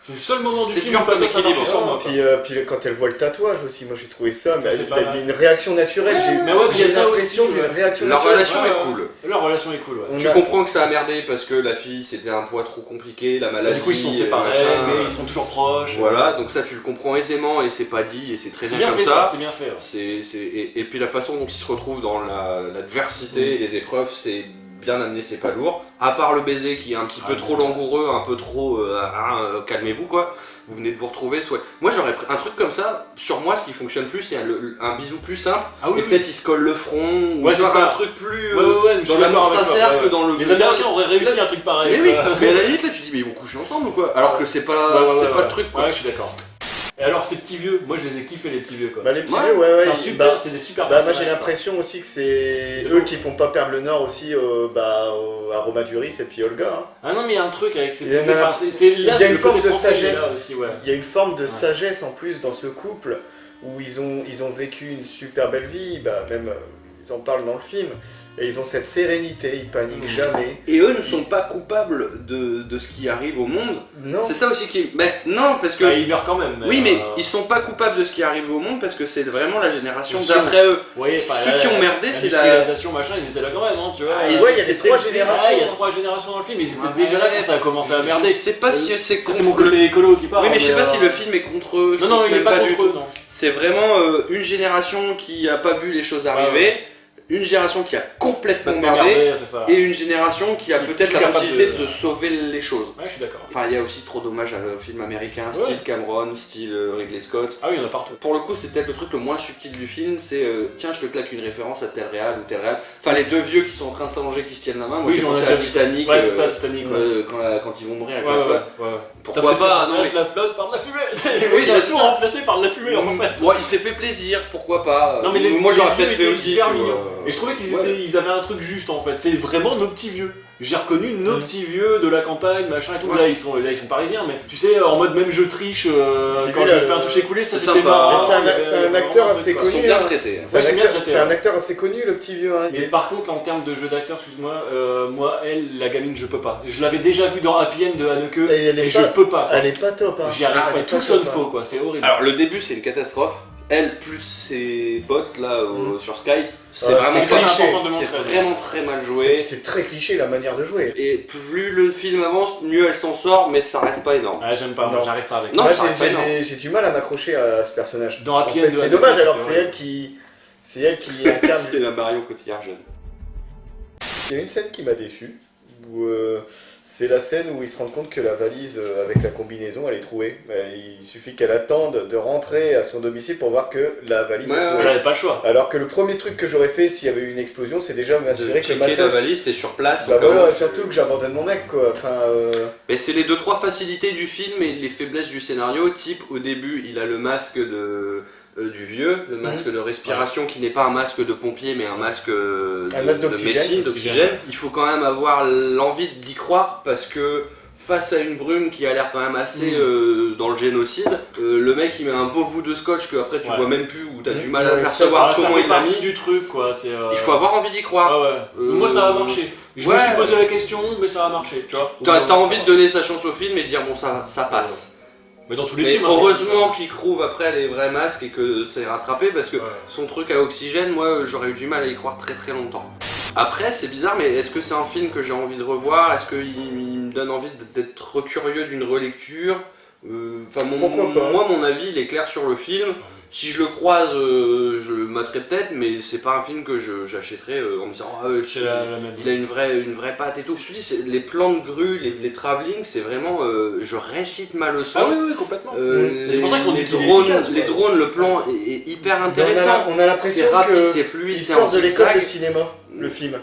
[SPEAKER 2] C'est le seul moment du
[SPEAKER 3] C'est
[SPEAKER 2] film
[SPEAKER 3] dur
[SPEAKER 2] où
[SPEAKER 3] comme
[SPEAKER 2] Pathos a marché
[SPEAKER 3] équilibre.
[SPEAKER 2] sur moi.
[SPEAKER 5] Puis quand elle voit le tatouage aussi, moi j'ai trouvé ça, mais
[SPEAKER 2] c'est pas mal.
[SPEAKER 5] une réaction naturelle.
[SPEAKER 2] mais ouais, puis il y a
[SPEAKER 5] j'ai
[SPEAKER 2] ça
[SPEAKER 5] l'impression
[SPEAKER 2] aussi,
[SPEAKER 5] d'une
[SPEAKER 2] ouais.
[SPEAKER 5] réaction
[SPEAKER 3] Leur
[SPEAKER 5] naturelle.
[SPEAKER 3] relation est cool.
[SPEAKER 2] Leur relation est cool, ouais.
[SPEAKER 5] On
[SPEAKER 3] Tu
[SPEAKER 5] a-
[SPEAKER 3] comprends que ça a merdé parce que la fille c'était un poids trop compliqué, la maladie.
[SPEAKER 2] Du coup, ils sont séparés,
[SPEAKER 3] machin.
[SPEAKER 2] mais ils sont toujours proches.
[SPEAKER 3] Voilà, donc ça tu le comprends aisément et c'est pas dit et c'est très
[SPEAKER 2] C'est
[SPEAKER 3] bien
[SPEAKER 2] bien
[SPEAKER 3] comme
[SPEAKER 2] fait,
[SPEAKER 3] ça.
[SPEAKER 2] c'est bien fait. Ouais.
[SPEAKER 3] Et puis la façon dont ils se retrouvent dans l'adversité et les épreuves, c'est bien amené, c'est pas lourd. À part le baiser qui est un petit peu trop langoureux, un peu trop calmez-vous quoi. Vous venez de vous retrouver, soit. Moi j'aurais pris un truc comme ça, sur moi ce qui fonctionne plus, c'est un bisou plus simple.
[SPEAKER 2] Ah oui,
[SPEAKER 3] et peut-être il se colle le front, ou
[SPEAKER 2] Ouais,
[SPEAKER 3] tu vois,
[SPEAKER 2] c'est ça.
[SPEAKER 3] un truc plus.
[SPEAKER 2] Ouais, je
[SPEAKER 3] dans
[SPEAKER 2] suis
[SPEAKER 3] l'amour
[SPEAKER 2] d'accord avec toi,
[SPEAKER 3] sincère
[SPEAKER 2] ouais.
[SPEAKER 3] que dans le.
[SPEAKER 2] Les Américains auraient réussi un truc pareil.
[SPEAKER 3] Mais oui,
[SPEAKER 2] quoi.
[SPEAKER 3] mais à la limite là tu dis, mais ils vont coucher ensemble ou quoi? Alors que c'est pas,
[SPEAKER 2] Ouais,
[SPEAKER 3] pas le truc quoi.
[SPEAKER 2] Ouais, je suis d'accord. Et alors, ces petits vieux, moi je les ai kiffés, les petits vieux quoi.
[SPEAKER 5] Bah, les petits
[SPEAKER 3] Ouais,
[SPEAKER 5] vieux, ouais,
[SPEAKER 2] C'est des super
[SPEAKER 5] bah, moi
[SPEAKER 2] personnages,
[SPEAKER 5] j'ai
[SPEAKER 2] quoi.
[SPEAKER 5] l'impression aussi que c'est
[SPEAKER 2] C'est
[SPEAKER 5] eux
[SPEAKER 2] beau.
[SPEAKER 5] qui font pas perdre le nord aussi à Romain Duris et puis Olga. Hein.
[SPEAKER 2] Ah non, mais il y a un truc avec ces
[SPEAKER 5] Il y
[SPEAKER 2] petits
[SPEAKER 5] en a-
[SPEAKER 2] vieux. Enfin, c'est là
[SPEAKER 5] il y a
[SPEAKER 2] le
[SPEAKER 5] une forme
[SPEAKER 2] côté
[SPEAKER 5] de
[SPEAKER 2] français, il est là
[SPEAKER 5] sagesse.
[SPEAKER 2] aussi, ouais.
[SPEAKER 5] Il y a une forme de
[SPEAKER 2] Ouais.
[SPEAKER 5] sagesse en plus dans ce couple où ils ont vécu une super belle vie, bah, même ils en parlent dans le film, et ils ont cette sérénité, ils paniquent jamais.
[SPEAKER 3] Et eux ne sont pas coupables de ce qui arrive au monde.
[SPEAKER 5] Non,
[SPEAKER 3] C'est ça aussi qui est. Mais non, parce que.
[SPEAKER 2] Ah, ils meurent quand même.
[SPEAKER 3] Oui, mais ils sont pas coupables de ce qui arrive au monde parce que c'est vraiment la génération
[SPEAKER 2] Ils sont-
[SPEAKER 3] d'après eux.
[SPEAKER 2] Ouais,
[SPEAKER 3] Ceux qui ont merdé, c'est la.
[SPEAKER 2] l'industrialisation, machin, ils étaient là quand même, hein, tu vois.
[SPEAKER 3] Ah,
[SPEAKER 5] ouais, il y avait
[SPEAKER 3] c'était-
[SPEAKER 5] 3 générations.
[SPEAKER 2] Ah, il y a 3 générations dans le film, ils étaient déjà là quand ça a commencé à merder.
[SPEAKER 3] Je sais pas si c'est
[SPEAKER 2] Ça,
[SPEAKER 3] contre
[SPEAKER 2] c'est mon
[SPEAKER 3] le.
[SPEAKER 2] côté écolo qui parle.
[SPEAKER 3] Oui, mais je sais pas
[SPEAKER 2] euh,
[SPEAKER 3] si le film est contre eux. je
[SPEAKER 2] Non, non,
[SPEAKER 3] pense
[SPEAKER 2] il est
[SPEAKER 3] même
[SPEAKER 2] pas
[SPEAKER 3] du
[SPEAKER 2] contre eux,
[SPEAKER 3] tout.
[SPEAKER 2] non.
[SPEAKER 3] C'est vraiment une génération qui a pas vu les choses arriver, une génération qui a complètement
[SPEAKER 2] Pas
[SPEAKER 3] merdé,
[SPEAKER 2] merdé, c'est ça.
[SPEAKER 3] et une génération qui a
[SPEAKER 2] Qui est
[SPEAKER 3] peut-être
[SPEAKER 2] plus
[SPEAKER 3] la
[SPEAKER 2] capable
[SPEAKER 3] possibilité
[SPEAKER 2] de-
[SPEAKER 3] de sauver les choses.
[SPEAKER 2] Ouais, je suis d'accord.
[SPEAKER 3] Enfin, il y a aussi trop d'hommages à film américain,
[SPEAKER 2] Ouais.
[SPEAKER 3] style Cameron, style Ridley Scott.
[SPEAKER 2] Ah oui, il y en a partout.
[SPEAKER 3] Pour le coup, c'est peut-être le truc le moins subtil du film, c'est tiens, je te claque une référence à tel réal ou tel réal. Enfin, les deux vieux qui sont en train de s'allonger, qui se tiennent la main. Moi,
[SPEAKER 2] Oui,
[SPEAKER 3] j'ai
[SPEAKER 2] on a
[SPEAKER 3] pensé
[SPEAKER 2] déjà
[SPEAKER 3] à
[SPEAKER 2] vu.
[SPEAKER 3] Titanic.
[SPEAKER 2] Ouais, c'est ça, Titanic. Ouais.
[SPEAKER 3] Quand ils vont mourir avec
[SPEAKER 2] Ouais,
[SPEAKER 3] la
[SPEAKER 2] ouais,
[SPEAKER 3] flotte.
[SPEAKER 2] ouais.
[SPEAKER 3] Pourquoi pas? Non, mais
[SPEAKER 2] la flotte par de la fumée.
[SPEAKER 3] Oui,
[SPEAKER 2] il a
[SPEAKER 3] non,
[SPEAKER 2] tout
[SPEAKER 3] ça-
[SPEAKER 2] remplacé par de la fumée en fait.
[SPEAKER 3] Ouais, il s'est fait plaisir, pourquoi pas.
[SPEAKER 2] Non mais les
[SPEAKER 3] moi j'aurais
[SPEAKER 2] vieux
[SPEAKER 3] peut-être fait
[SPEAKER 2] étaient
[SPEAKER 3] aussi.
[SPEAKER 2] hyper
[SPEAKER 3] tu vois.
[SPEAKER 2] mignons. Et je trouvais qu'ils
[SPEAKER 3] Ouais.
[SPEAKER 2] ils avaient un truc juste en fait. C'est vraiment nos petits vieux. J'ai reconnu nos petits vieux de la campagne, machin et tout.
[SPEAKER 3] Ouais.
[SPEAKER 2] Là ils sont parisiens, mais tu sais, en mode même je triche
[SPEAKER 5] Puis
[SPEAKER 2] quand
[SPEAKER 5] lui,
[SPEAKER 2] j'ai
[SPEAKER 5] là,
[SPEAKER 2] fait un toucher coulé, ça
[SPEAKER 3] c'est
[SPEAKER 2] c'était
[SPEAKER 3] sympa.
[SPEAKER 2] marrant.
[SPEAKER 5] Mais
[SPEAKER 2] il y avait
[SPEAKER 5] c'est un
[SPEAKER 2] vraiment
[SPEAKER 5] acteur
[SPEAKER 2] truc,
[SPEAKER 5] assez
[SPEAKER 2] quoi.
[SPEAKER 3] Ils sont
[SPEAKER 5] connu,
[SPEAKER 3] bien
[SPEAKER 5] hein.
[SPEAKER 3] traités.
[SPEAKER 5] C'est un,
[SPEAKER 2] Ouais, c'est bien
[SPEAKER 5] acteur-
[SPEAKER 2] traité,
[SPEAKER 5] c'est un
[SPEAKER 2] ouais.
[SPEAKER 5] acteur assez connu, le petit vieux. Hein.
[SPEAKER 2] Mais par contre, en termes de jeu d'acteur, excuse-moi, moi, elle, la gamine, je peux pas. Je l'avais déjà vu dans Happy End de Haneke
[SPEAKER 5] Et elle est
[SPEAKER 2] et
[SPEAKER 5] pas-
[SPEAKER 2] je peux pas. quoi.
[SPEAKER 5] Elle est pas top. Hein.
[SPEAKER 2] J'y arrive
[SPEAKER 5] Elle
[SPEAKER 2] pas.
[SPEAKER 5] est
[SPEAKER 2] Tout
[SPEAKER 5] top,
[SPEAKER 2] sonne
[SPEAKER 5] hein.
[SPEAKER 2] faux, quoi. C'est horrible.
[SPEAKER 3] Alors le début c'est une catastrophe. Elle plus ses potes là sur Skype, c'est
[SPEAKER 5] Ouais,
[SPEAKER 3] vraiment,
[SPEAKER 5] c'est
[SPEAKER 2] très
[SPEAKER 5] cliché.
[SPEAKER 2] important de montrer.
[SPEAKER 3] c'est vraiment très mal
[SPEAKER 5] C'est
[SPEAKER 3] joué.
[SPEAKER 5] c'est très cliché la manière de jouer.
[SPEAKER 3] Et plus le film avance, mieux elle s'en sort, mais ça reste pas énorme.
[SPEAKER 2] Ah, j'aime pas, moi,
[SPEAKER 5] Non.
[SPEAKER 2] j'arrive pas avec.
[SPEAKER 3] Non,
[SPEAKER 5] Moi
[SPEAKER 3] ça reste pas énorme.
[SPEAKER 5] j'ai du mal à m'accrocher à ce personnage.
[SPEAKER 2] Dans Happy
[SPEAKER 5] En fait,
[SPEAKER 2] End de
[SPEAKER 5] c'est
[SPEAKER 2] Haneke,
[SPEAKER 5] dommage alors que
[SPEAKER 2] c'est
[SPEAKER 5] c'est elle qui incarne.
[SPEAKER 3] C'est la Marion Cotillard jeune.
[SPEAKER 5] Il y a une scène qui m'a déçu. Où, c'est la scène où ils se rendent compte que la valise avec la combinaison elle est trouée. Il suffit qu'elle attende de rentrer à son domicile pour voir que la valise
[SPEAKER 3] Ouais,
[SPEAKER 5] est
[SPEAKER 3] ouais,
[SPEAKER 5] trouée.
[SPEAKER 2] J'avais pas le choix.
[SPEAKER 5] Alors que le premier truc que j'aurais fait s'il y avait eu une explosion, c'est déjà m'assurer
[SPEAKER 3] De
[SPEAKER 5] que le
[SPEAKER 3] checker la
[SPEAKER 5] matos.
[SPEAKER 3] valise, t'es sur place.
[SPEAKER 5] Bah
[SPEAKER 3] au cas
[SPEAKER 5] voilà,
[SPEAKER 3] où.
[SPEAKER 5] surtout que j'abandonne mon mec quoi. Enfin,
[SPEAKER 3] Mais c'est les 2-3 facilités du film et les faiblesses du scénario. Type, au début, il a le masque du vieux, le masque de respiration qui n'est pas un masque de pompier mais un masque,
[SPEAKER 5] masque
[SPEAKER 3] de
[SPEAKER 5] d'oxygène.
[SPEAKER 3] médecine,
[SPEAKER 2] D'oxygène.
[SPEAKER 3] d'oxygène. Il faut quand même avoir l'envie d'y croire parce que face à une brume qui a l'air quand même assez dans le génocide, le mec il met un beau bout de scotch que après tu
[SPEAKER 2] Ouais.
[SPEAKER 3] vois même plus ou t'as du mal
[SPEAKER 5] Ouais,
[SPEAKER 3] à
[SPEAKER 5] ça,
[SPEAKER 3] percevoir
[SPEAKER 2] Ah, ça
[SPEAKER 3] comment
[SPEAKER 2] fait
[SPEAKER 3] il l'a
[SPEAKER 2] partie
[SPEAKER 3] mis.
[SPEAKER 2] du truc, quoi. C'est,
[SPEAKER 3] Il faut avoir envie d'y croire.
[SPEAKER 2] Ah ouais. Moi, ça a marché. Je me
[SPEAKER 3] ouais.
[SPEAKER 2] suis posé la question, mais ça a marché, tu vois.
[SPEAKER 3] T'as envie de donner sa chance au film et de dire bon ça passe.
[SPEAKER 2] Mais dans tous les
[SPEAKER 3] Mais
[SPEAKER 2] films. hein,
[SPEAKER 3] heureusement qu'il trouve après les vrais masques et que c'est rattrapé parce que
[SPEAKER 2] Ouais.
[SPEAKER 3] son truc à oxygène, moi j'aurais eu du mal à y croire très très longtemps. Après c'est bizarre mais est-ce que c'est un film que j'ai envie de revoir? Est-ce qu'il me donne envie d'être curieux d'une relecture? Enfin
[SPEAKER 5] Pourquoi pas.
[SPEAKER 3] moi mon avis il est clair sur le film. Si je le croise, je le materai peut-être, mais c'est pas un film que j'achèterais en me disant
[SPEAKER 2] C'est la même.
[SPEAKER 3] il a une vraie patte et tout. Je te dis, les plans de grue, les travelling, c'est vraiment. Je récite ma leçon.
[SPEAKER 2] Ah oui, oui, complètement. C'est pour ça qu'on dit qu'il est
[SPEAKER 3] drones,
[SPEAKER 2] efficace,
[SPEAKER 3] les
[SPEAKER 2] quoi.
[SPEAKER 3] drones, le plan est hyper intéressant.
[SPEAKER 5] on a l'impression
[SPEAKER 3] C'est rapide,
[SPEAKER 5] que
[SPEAKER 3] c'est fluide,
[SPEAKER 5] il
[SPEAKER 3] c'est
[SPEAKER 5] sort
[SPEAKER 3] en
[SPEAKER 5] de l'école de
[SPEAKER 3] zigzag.
[SPEAKER 5] cinéma, le film.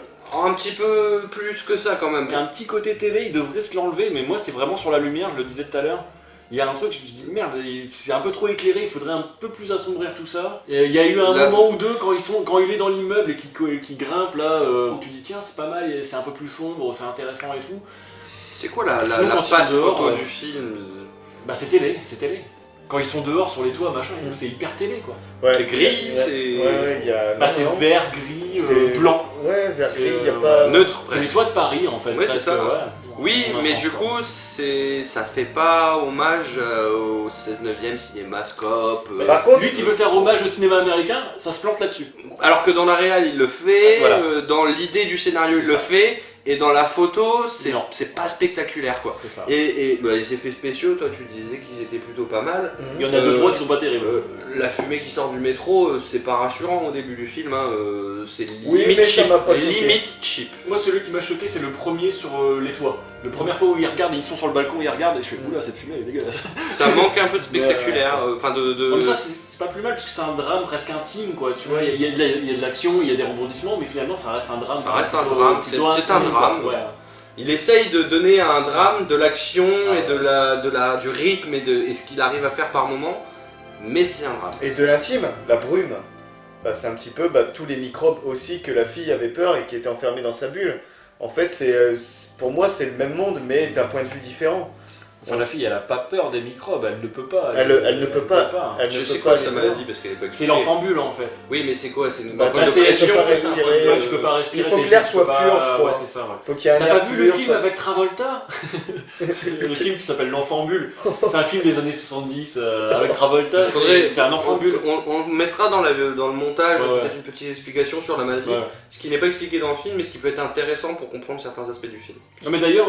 [SPEAKER 3] Un petit peu plus que ça quand même.
[SPEAKER 2] Il y a un petit côté télé, il devrait se l'enlever, mais moi c'est vraiment sur la lumière, je le disais tout à l'heure. Il y a un truc, je me dis merde, c'est un peu trop éclairé, il faudrait un peu plus assombrir tout ça. Et il y a eu un
[SPEAKER 3] Là-
[SPEAKER 2] moment ou deux quand il est dans l'immeuble et qu'il grimpe là, où tu dis tiens c'est pas mal, c'est un peu plus sombre, c'est intéressant et tout.
[SPEAKER 3] C'est quoi la
[SPEAKER 2] Sinon, quand ils
[SPEAKER 3] patte
[SPEAKER 2] sont dehors,
[SPEAKER 3] photo
[SPEAKER 2] ouais.
[SPEAKER 3] du film?
[SPEAKER 2] Bah c'est télé. Quand ils sont dehors sur les toits machin et tout, c'est hyper télé quoi.
[SPEAKER 5] Ouais,
[SPEAKER 3] C'est gris,
[SPEAKER 5] ouais,
[SPEAKER 3] c'est-
[SPEAKER 5] Ouais, il y a.
[SPEAKER 2] Bah
[SPEAKER 5] non,
[SPEAKER 2] c'est
[SPEAKER 5] non.
[SPEAKER 2] vert, gris,
[SPEAKER 5] C'est-
[SPEAKER 2] blanc.
[SPEAKER 5] Ouais, vert
[SPEAKER 2] C'est,
[SPEAKER 5] gris, il y a
[SPEAKER 2] ouais.
[SPEAKER 5] pas.
[SPEAKER 3] Neutre
[SPEAKER 2] C'est les
[SPEAKER 3] presque.
[SPEAKER 2] toits de Paris en fait.
[SPEAKER 3] Ouais, c'est
[SPEAKER 2] presque,
[SPEAKER 3] ça.
[SPEAKER 2] ouais.
[SPEAKER 3] Oui,
[SPEAKER 2] en un
[SPEAKER 3] mais
[SPEAKER 2] sens,
[SPEAKER 3] du
[SPEAKER 2] quoi.
[SPEAKER 3] coup, ça fait pas hommage au 16/9e cinémascope.
[SPEAKER 5] Par contre,
[SPEAKER 2] Lui qui veut faire hommage au cinéma américain, ça se plante là-dessus.
[SPEAKER 3] Alors que dans la réal, il le fait,
[SPEAKER 2] Voilà.
[SPEAKER 3] dans l'idée du scénario,
[SPEAKER 2] C'est
[SPEAKER 3] il le
[SPEAKER 2] ça.
[SPEAKER 3] fait, et dans la photo,
[SPEAKER 2] Non.
[SPEAKER 3] c'est pas spectaculaire quoi.
[SPEAKER 2] C'est ça.
[SPEAKER 3] Et bah, les effets spéciaux, toi tu disais qu'ils étaient plutôt pas mal.
[SPEAKER 2] Il y en a deux, trois qui sont pas terribles.
[SPEAKER 3] La fumée qui sort du métro, c'est pas rassurant au début du film, hein, c'est
[SPEAKER 5] Oui,
[SPEAKER 3] limite
[SPEAKER 5] mais ça
[SPEAKER 3] cheap.
[SPEAKER 5] m'a pas choqué.
[SPEAKER 3] Limite cheap.
[SPEAKER 2] Moi, celui qui m'a choqué, c'est le premier sur les toits. La première fois où ils regardent, ils sont sur le balcon, ils regardent, et je fais oula, cette fumée elle est dégueulasse.
[SPEAKER 3] Ça manque un peu de spectaculaire, enfin de...
[SPEAKER 2] Mais ça, c'est pas plus mal, parce que c'est un drame presque intime, quoi. Tu vois, il y a de l'action, il y a des rebondissements, mais finalement, ça reste un drame.
[SPEAKER 3] Ça reste un
[SPEAKER 2] plutôt-
[SPEAKER 3] drame,
[SPEAKER 2] plutôt
[SPEAKER 3] c'est un
[SPEAKER 2] intime, quoi.
[SPEAKER 3] drame.
[SPEAKER 2] Ouais.
[SPEAKER 3] Il essaye de donner à un drame de l'action
[SPEAKER 2] Ouais.
[SPEAKER 3] et du rythme et ce qu'il arrive à faire par moment, mais c'est un drame.
[SPEAKER 5] Et de l'intime, la brume, bah, c'est un petit peu tous les microbes aussi que la fille avait peur et qui étaient enfermés dans sa bulle. En fait, pour moi, c'est le même monde, mais d'un point de vue différent.
[SPEAKER 2] Enfin, la fille, elle a pas peur des microbes, elle ne peut pas.
[SPEAKER 5] Elle ne peut pas. Elle
[SPEAKER 3] Je
[SPEAKER 5] ne
[SPEAKER 3] sais
[SPEAKER 5] peut
[SPEAKER 3] quoi
[SPEAKER 5] pas
[SPEAKER 3] sa
[SPEAKER 5] les
[SPEAKER 3] maladie
[SPEAKER 5] voir.
[SPEAKER 3] parce qu'elle est pas
[SPEAKER 2] C'est
[SPEAKER 3] expliquée.
[SPEAKER 2] l'enfambule en fait.
[SPEAKER 3] Oui, mais c'est quoi? C'est une
[SPEAKER 5] Bah,
[SPEAKER 3] boîte de
[SPEAKER 2] c'est-
[SPEAKER 3] pression,
[SPEAKER 5] elle peut pas
[SPEAKER 3] c'est un
[SPEAKER 5] respirer.
[SPEAKER 3] problème.
[SPEAKER 2] Ouais, tu peux pas respirer.
[SPEAKER 5] Il faut que
[SPEAKER 2] t'es-
[SPEAKER 5] l'air
[SPEAKER 2] tu
[SPEAKER 5] soit
[SPEAKER 2] peux pas-
[SPEAKER 5] pur, je crois.
[SPEAKER 2] Ouais, c'est ça, ouais.
[SPEAKER 5] Faut qu'il y ait un
[SPEAKER 2] T'as
[SPEAKER 5] air
[SPEAKER 2] pas vu
[SPEAKER 5] pur,
[SPEAKER 2] le film
[SPEAKER 5] quoi.
[SPEAKER 2] avec Travolta Le film qui s'appelle L'Enfambule. C'est un film des années 70 avec Travolta. C'est un enfambule.
[SPEAKER 3] On mettra dans le montage
[SPEAKER 2] Ouais, ouais.
[SPEAKER 3] peut-être une petite explication sur la maladie,
[SPEAKER 2] Ouais.
[SPEAKER 3] ce qui n'est pas expliqué dans le film, mais ce qui peut être intéressant pour comprendre certains aspects du film.
[SPEAKER 2] Non mais d'ailleurs,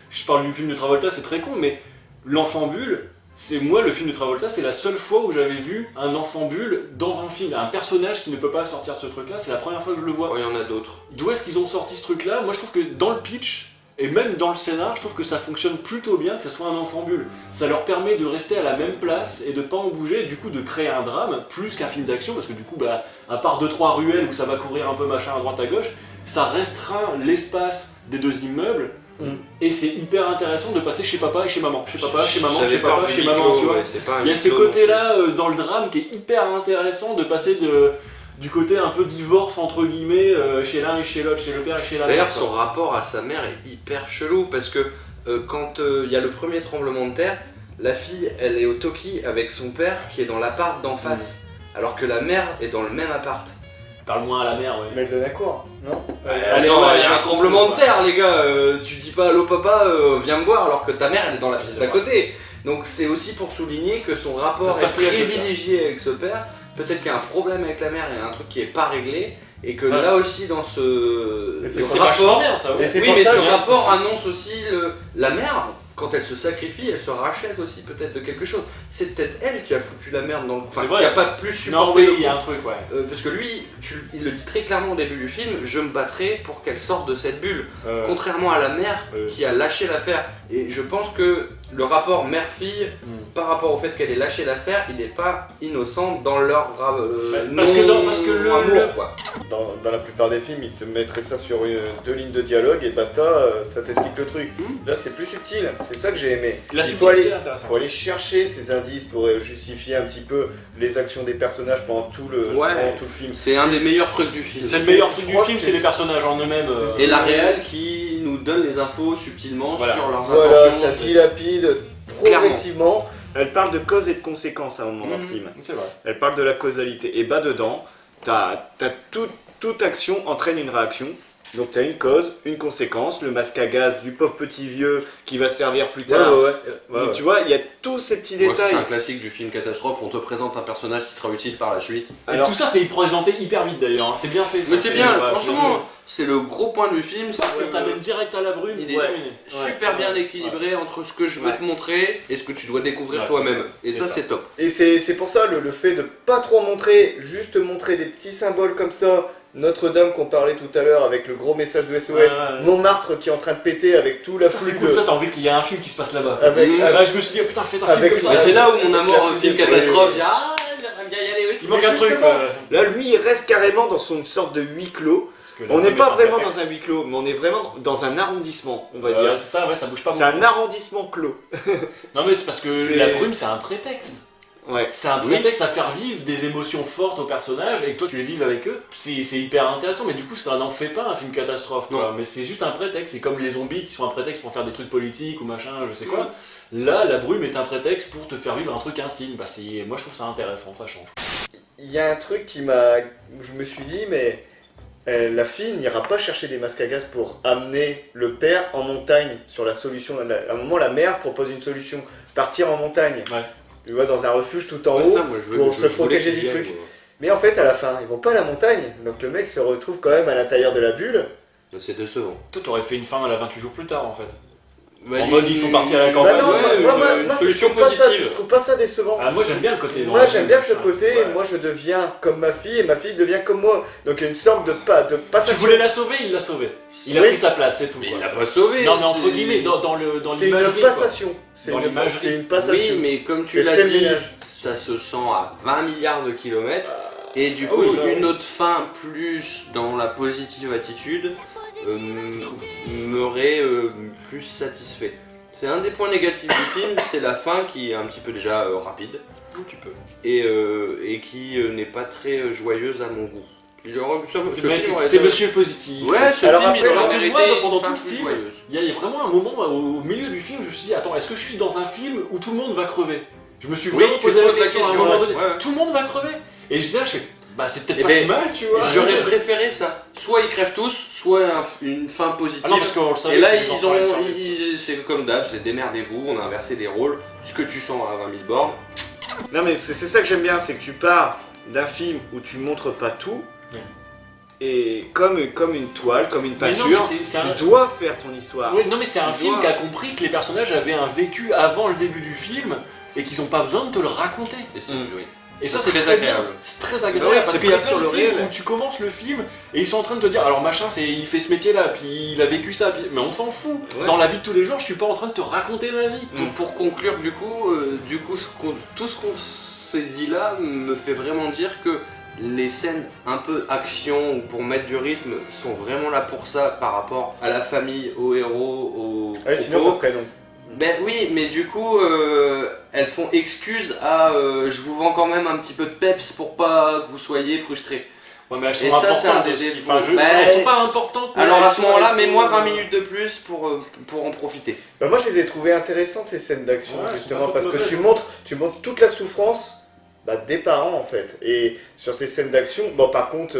[SPEAKER 2] je parle du film de Travolta, c'est très con, mais l'enfambule, c'est moi le film de Travolta, c'est la seule fois où j'avais vu un enfambule dans un film, un personnage qui ne peut pas sortir de ce truc-là, c'est la première fois que je le vois.
[SPEAKER 3] Oh, il y en a d'autres.
[SPEAKER 2] D'où est-ce qu'ils ont sorti ce truc-là? Moi je trouve que dans le pitch, et même dans le scénar, je trouve que ça fonctionne plutôt bien que ce soit un enfambule. Ça leur permet de rester à la même place et de pas en bouger, et du coup de créer un drame, plus qu'un film d'action, parce que du coup, bah, à part 2-3 ruelles où ça va courir un peu machin à droite à gauche, ça restreint l'espace des deux immeubles. Et c'est hyper intéressant de passer chez papa et chez maman. Chez papa, chez maman,
[SPEAKER 3] J'avais
[SPEAKER 2] chez
[SPEAKER 3] peur
[SPEAKER 2] papa,
[SPEAKER 3] du
[SPEAKER 2] chez
[SPEAKER 3] huis
[SPEAKER 2] maman,
[SPEAKER 3] clos,
[SPEAKER 2] tu vois.
[SPEAKER 3] ouais, c'est pas un
[SPEAKER 2] Il y a
[SPEAKER 3] huis
[SPEAKER 2] ce
[SPEAKER 3] clos.
[SPEAKER 2] côté-là dans le drame qui est hyper intéressant de passer du côté un peu divorce entre guillemets chez l'un et chez l'autre, chez le père et chez la mère.
[SPEAKER 3] D'ailleurs,
[SPEAKER 2] quoi.
[SPEAKER 3] son rapport à sa mère est hyper chelou parce que quand il y a le premier tremblement de terre, la fille elle est au Toki avec son père qui est dans l'appart d'en face, alors que la mère est dans le même appart.
[SPEAKER 2] Parle moins à la mère, ouais.
[SPEAKER 5] Mais elle donne à quoi, non
[SPEAKER 2] Allez,
[SPEAKER 3] Attends,
[SPEAKER 2] ouais,
[SPEAKER 3] il y a un
[SPEAKER 2] ouais,
[SPEAKER 3] tremblement de
[SPEAKER 2] ouais.
[SPEAKER 3] terre, les gars. Tu dis pas allô papa, viens me voir, alors que ta mère elle est dans la pièce
[SPEAKER 2] C'est
[SPEAKER 3] d'à
[SPEAKER 2] vrai.
[SPEAKER 3] côté. Donc c'est aussi pour souligner que son
[SPEAKER 2] Ça
[SPEAKER 3] rapport
[SPEAKER 2] se
[SPEAKER 3] est
[SPEAKER 2] passe bien avec le
[SPEAKER 3] privilégié avec ce père. Peut-être qu'il y a un problème avec la mère, il y a un truc qui est pas réglé, et que
[SPEAKER 2] Ouais.
[SPEAKER 3] là aussi dans ce
[SPEAKER 5] Et
[SPEAKER 3] ce
[SPEAKER 5] c'est
[SPEAKER 2] C'est vachement
[SPEAKER 3] rapport,
[SPEAKER 2] bien ça.
[SPEAKER 5] Et
[SPEAKER 2] Ouais.
[SPEAKER 5] c'est
[SPEAKER 3] oui,
[SPEAKER 5] pour
[SPEAKER 3] mais
[SPEAKER 5] ça
[SPEAKER 3] ce
[SPEAKER 5] que-
[SPEAKER 3] rapport annonce aussi la mère. Quand elle se sacrifie, elle se rachète aussi peut-être de quelque chose. C'est peut-être elle qui a foutu la merde dans le... Enfin,
[SPEAKER 2] C'est vrai.
[SPEAKER 3] qui a pas plus
[SPEAKER 2] Non,
[SPEAKER 3] supporté
[SPEAKER 2] oui,
[SPEAKER 3] le
[SPEAKER 2] il y a
[SPEAKER 3] coup.
[SPEAKER 2] un truc, ouais.
[SPEAKER 3] Parce que lui, il le dit très clairement au début du film, je me battrai pour qu'elle sorte de cette bulle. Contrairement à la mère qui a lâché l'affaire. Et je pense que le rapport mère-fille, par rapport au fait qu'elle ait lâché l'affaire, il n'est pas innocent dans leur
[SPEAKER 2] parce que
[SPEAKER 3] amour, quoi.
[SPEAKER 5] Dans la plupart des films, ils te mettraient ça sur 2 lignes de dialogue et basta, ça t'explique le truc. Là, c'est plus subtil, c'est ça que j'ai aimé.
[SPEAKER 2] La
[SPEAKER 5] Il faut
[SPEAKER 2] subtilité
[SPEAKER 5] aller,
[SPEAKER 2] est intéressante.
[SPEAKER 5] faut aller chercher ces indices pour justifier un petit peu les actions des personnages pendant tout le film.
[SPEAKER 3] C'est un des meilleurs trucs du film.
[SPEAKER 2] C'est le meilleur truc
[SPEAKER 5] je
[SPEAKER 2] du
[SPEAKER 5] crois
[SPEAKER 2] film,
[SPEAKER 5] que
[SPEAKER 2] c'est les personnages en eux-mêmes.
[SPEAKER 3] Et la réal qui nous donne les infos subtilement
[SPEAKER 2] Voilà.
[SPEAKER 3] sur leurs
[SPEAKER 5] Voilà,
[SPEAKER 3] intentions.
[SPEAKER 5] ça dilapide progressivement. Elle parle de cause et de conséquences à un moment dans le film.
[SPEAKER 2] C'est vrai.
[SPEAKER 5] Elle parle de la causalité. Et dedans, t'as toute action entraîne une réaction. Donc t'as une cause, une conséquence, le masque à gaz du pauvre petit vieux qui va servir plus tard. Donc, tu vois, il y a tous ces petits
[SPEAKER 3] Ouais,
[SPEAKER 5] détails.
[SPEAKER 3] c'est un classique du film catastrophe, on te présente un personnage qui sera utile par la suite.
[SPEAKER 5] Alors-
[SPEAKER 2] Et tout ça, c'est présenté hyper vite d'ailleurs. hein. C'est bien fait.
[SPEAKER 3] Mais
[SPEAKER 2] ça.
[SPEAKER 3] c'est bien,
[SPEAKER 2] ouais,
[SPEAKER 3] franchement, c'est le gros point du film.
[SPEAKER 2] Ça t'amène direct à la brume, il est
[SPEAKER 5] Ouais.
[SPEAKER 2] terminé.
[SPEAKER 3] Super bien équilibré entre ce que je veux
[SPEAKER 5] Ouais.
[SPEAKER 3] te montrer et ce que tu dois découvrir
[SPEAKER 2] Ouais,
[SPEAKER 3] toi-même. Et
[SPEAKER 2] c'est
[SPEAKER 3] ça,
[SPEAKER 2] ça.
[SPEAKER 3] c'est top.
[SPEAKER 5] Et c'est pour ça le fait de pas trop montrer, juste montrer des petits symboles comme ça. Notre-Dame qu'on parlait tout à l'heure avec le gros message de SOS,
[SPEAKER 2] Ouais, ouais.
[SPEAKER 5] Montmartre qui est en train de péter avec tout l'afflux
[SPEAKER 2] Ça c'est cool,
[SPEAKER 5] de...
[SPEAKER 2] ça t'as envie qu'il y ait un film qui se passe là-bas.
[SPEAKER 5] Avec,
[SPEAKER 3] Mmh.
[SPEAKER 5] avec-
[SPEAKER 2] Là, je me suis dit, oh, putain, faites un
[SPEAKER 5] Avec
[SPEAKER 2] film comme
[SPEAKER 3] Mais
[SPEAKER 2] ça.
[SPEAKER 3] c'est là où mon
[SPEAKER 5] avec
[SPEAKER 3] amour
[SPEAKER 5] la
[SPEAKER 3] film
[SPEAKER 5] fumée.
[SPEAKER 3] catastrophe dit ah, j'aimerais bien y aller aussi.
[SPEAKER 2] Il manque
[SPEAKER 5] Mais
[SPEAKER 2] un truc.
[SPEAKER 5] justement, Là, lui, il reste carrément dans son sorte de huis clos. On n'est pas vraiment dans un huis clos, mais on est vraiment dans un arrondissement, on va dire.
[SPEAKER 2] C'est ça, ouais, ça bouge pas
[SPEAKER 5] C'est
[SPEAKER 2] beaucoup.
[SPEAKER 5] un arrondissement clos.
[SPEAKER 2] Non, mais c'est parce que
[SPEAKER 5] C'est-
[SPEAKER 2] la brume, c'est un prétexte.
[SPEAKER 5] Ouais.
[SPEAKER 2] C'est un prétexte à faire vivre des émotions fortes aux personnages et que toi tu les vives avec eux. C'est hyper intéressant, mais du coup ça n'en fait pas un film catastrophe. Quoi.
[SPEAKER 3] Non.
[SPEAKER 2] Mais c'est juste un prétexte. C'est comme les zombies qui sont un prétexte pour faire des trucs politiques ou machin, je sais quoi. Là, la brume est un prétexte pour te faire vivre un truc intime. Bah, moi je trouve ça intéressant, ça change.
[SPEAKER 5] Il y a un truc qui m'a... où je me suis dit, mais la fille n'ira pas chercher des masques à gaz pour amener le père en montagne sur la solution. À un moment, la mère propose une solution, partir en montagne.
[SPEAKER 2] Ouais.
[SPEAKER 5] Tu vois, dans un refuge tout en
[SPEAKER 3] Ouais,
[SPEAKER 5] haut,
[SPEAKER 3] ça, moi, je
[SPEAKER 5] pour se
[SPEAKER 3] voulais
[SPEAKER 5] protéger
[SPEAKER 3] qu'il
[SPEAKER 5] du
[SPEAKER 3] y aille,
[SPEAKER 5] truc.
[SPEAKER 3] moi.
[SPEAKER 5] Mais en fait, à la fin, ils vont pas à la montagne. Donc le mec se retrouve quand même à l'intérieur de la bulle.
[SPEAKER 3] C'est décevant.
[SPEAKER 2] Toi, t'aurais fait une fin à la 28 jours plus tard en fait.
[SPEAKER 3] Ouais,
[SPEAKER 2] En mode, ils sont partis à la campagne.
[SPEAKER 5] Bah non,
[SPEAKER 3] ouais,
[SPEAKER 5] moi, je
[SPEAKER 3] solution
[SPEAKER 5] trouve pas ça,
[SPEAKER 3] positive.
[SPEAKER 5] je trouve pas ça décevant.
[SPEAKER 2] Ah, moi j'aime bien le côté.
[SPEAKER 5] Moi j'aime bien ce
[SPEAKER 2] Ouais.
[SPEAKER 5] côté, moi je deviens comme ma fille et ma fille devient comme moi. Donc il y a une sorte de
[SPEAKER 2] Tu
[SPEAKER 5] passation.
[SPEAKER 2] voulais la sauver, il l'a sauvée. Il a
[SPEAKER 5] Oui.
[SPEAKER 2] pris sa place, c'est tout.
[SPEAKER 3] Mais
[SPEAKER 2] quoi.
[SPEAKER 3] il l'a pas sauvé.
[SPEAKER 2] Non, mais entre
[SPEAKER 3] c'est-
[SPEAKER 2] guillemets, dans
[SPEAKER 5] C'est
[SPEAKER 2] l'imagerie.
[SPEAKER 5] une
[SPEAKER 2] quoi.
[SPEAKER 5] passation. C'est
[SPEAKER 2] Dans
[SPEAKER 5] une,
[SPEAKER 2] l'imagerie.
[SPEAKER 5] c'est une passation.
[SPEAKER 3] Oui, mais comme tu
[SPEAKER 5] C'est
[SPEAKER 3] l'as
[SPEAKER 5] fait le
[SPEAKER 3] dit,
[SPEAKER 5] ménage.
[SPEAKER 3] ça se sent à 20 milliards de kilomètres. Et du
[SPEAKER 2] ah
[SPEAKER 3] coup,
[SPEAKER 2] oui, ça,
[SPEAKER 3] une
[SPEAKER 2] oui.
[SPEAKER 3] autre fin plus dans la positive attitude m'aurait plus satisfait. C'est un des points négatifs du film, c'est la fin qui est un petit peu déjà rapide
[SPEAKER 2] Où tu peux.
[SPEAKER 3] et qui n'est pas très joyeuse à mon goût. Il aurait pu
[SPEAKER 2] C'est vrai, C'était monsieur positif.
[SPEAKER 3] Ouais, ce
[SPEAKER 5] Alors
[SPEAKER 3] film,
[SPEAKER 5] après,
[SPEAKER 3] il aurait
[SPEAKER 2] moi,
[SPEAKER 3] mérité
[SPEAKER 2] pendant
[SPEAKER 3] une fin
[SPEAKER 2] tout le
[SPEAKER 3] plus
[SPEAKER 2] film,
[SPEAKER 3] joyeuse.
[SPEAKER 2] Il y a vraiment un moment au milieu du film, je me suis dit, attends, est-ce que je suis dans un film où tout le monde va crever? Je me suis
[SPEAKER 3] Oui,
[SPEAKER 2] vraiment
[SPEAKER 3] tu
[SPEAKER 2] posé
[SPEAKER 3] te
[SPEAKER 2] la
[SPEAKER 3] poses la
[SPEAKER 2] question à un
[SPEAKER 3] question,
[SPEAKER 2] moment
[SPEAKER 3] ouais.
[SPEAKER 2] donné.
[SPEAKER 3] Ouais.
[SPEAKER 2] Tout le monde va crever. Et je dis là, je fais, bah c'est peut-être
[SPEAKER 3] Eh
[SPEAKER 2] pas
[SPEAKER 3] ben,
[SPEAKER 2] si mal, tu vois.
[SPEAKER 3] J'aurais préféré ça. Soit ils crèvent tous, soit une fin positive.
[SPEAKER 2] Ah non, parce qu'on le savait.
[SPEAKER 3] Et là,
[SPEAKER 2] que les enfants allaient se faire
[SPEAKER 3] c'est comme d'hab, c'est démerdez-vous, on a inversé les rôles. Ce que tu sens à 20 000 bornes.
[SPEAKER 5] Non mais c'est ça que j'aime bien, c'est que tu pars d'un film où tu montres pas tout.
[SPEAKER 2] Ouais.
[SPEAKER 5] Et comme une toile, comme une
[SPEAKER 2] Mais non,
[SPEAKER 5] peinture,
[SPEAKER 2] mais c'est un-
[SPEAKER 5] tu dois faire ton histoire.
[SPEAKER 2] Oui, non mais c'est un
[SPEAKER 5] Tu
[SPEAKER 2] film
[SPEAKER 5] vois.
[SPEAKER 2] qui a compris que les personnages avaient un vécu avant le début du film et qu'ils n'ont pas besoin de te le raconter.
[SPEAKER 3] Et c'est oui.
[SPEAKER 2] Et ça
[SPEAKER 3] C'est
[SPEAKER 2] c'est
[SPEAKER 3] très
[SPEAKER 2] très agréable.
[SPEAKER 3] agréable.
[SPEAKER 2] C'est très agréable
[SPEAKER 5] Ouais,
[SPEAKER 2] parce
[SPEAKER 5] c'est
[SPEAKER 2] qu'il y a
[SPEAKER 5] pris
[SPEAKER 2] plein
[SPEAKER 5] sur
[SPEAKER 2] de
[SPEAKER 5] le
[SPEAKER 2] films
[SPEAKER 5] réel.
[SPEAKER 2] où tu commences le film et ils sont en train de te dire alors machin il fait ce métier là puis il a vécu ça mais on s'en fout.
[SPEAKER 5] Ouais.
[SPEAKER 2] Dans la vie de tous les jours je suis pas en train de te raconter ma vie.
[SPEAKER 3] Pour conclure, tout ce qu'on s'est dit là me fait vraiment dire que les scènes un peu action ou pour mettre du rythme sont vraiment là pour ça par rapport à la famille, aux héros,
[SPEAKER 5] Ouais,
[SPEAKER 3] aux
[SPEAKER 5] sinon
[SPEAKER 3] propos.
[SPEAKER 5] ça serait non.
[SPEAKER 3] Ben oui, mais du coup, elles font excuse à je vous vends quand même un petit peu de peps pour pas que vous soyez frustrés.
[SPEAKER 2] Ouais mais elles sont
[SPEAKER 3] Et ça, c'est un
[SPEAKER 2] importantes
[SPEAKER 3] des
[SPEAKER 2] aussi.
[SPEAKER 3] défauts.
[SPEAKER 2] Enfin,
[SPEAKER 3] Bah,
[SPEAKER 2] elles sont pas importantes. mais
[SPEAKER 3] Alors
[SPEAKER 2] elles
[SPEAKER 3] à ce
[SPEAKER 2] sont-
[SPEAKER 3] moment-là,
[SPEAKER 2] elles sont-
[SPEAKER 3] mets-moi 20 minutes de plus pour en profiter.
[SPEAKER 5] Bah, moi je les ai trouvées intéressantes ces scènes d'action
[SPEAKER 2] Ouais,
[SPEAKER 5] justement
[SPEAKER 2] elles sont pas
[SPEAKER 5] parce que
[SPEAKER 2] mauvaises,
[SPEAKER 5] tu
[SPEAKER 2] hein.
[SPEAKER 5] montres toute la souffrance des parents en fait. Et sur ces scènes d'action, bon par contre,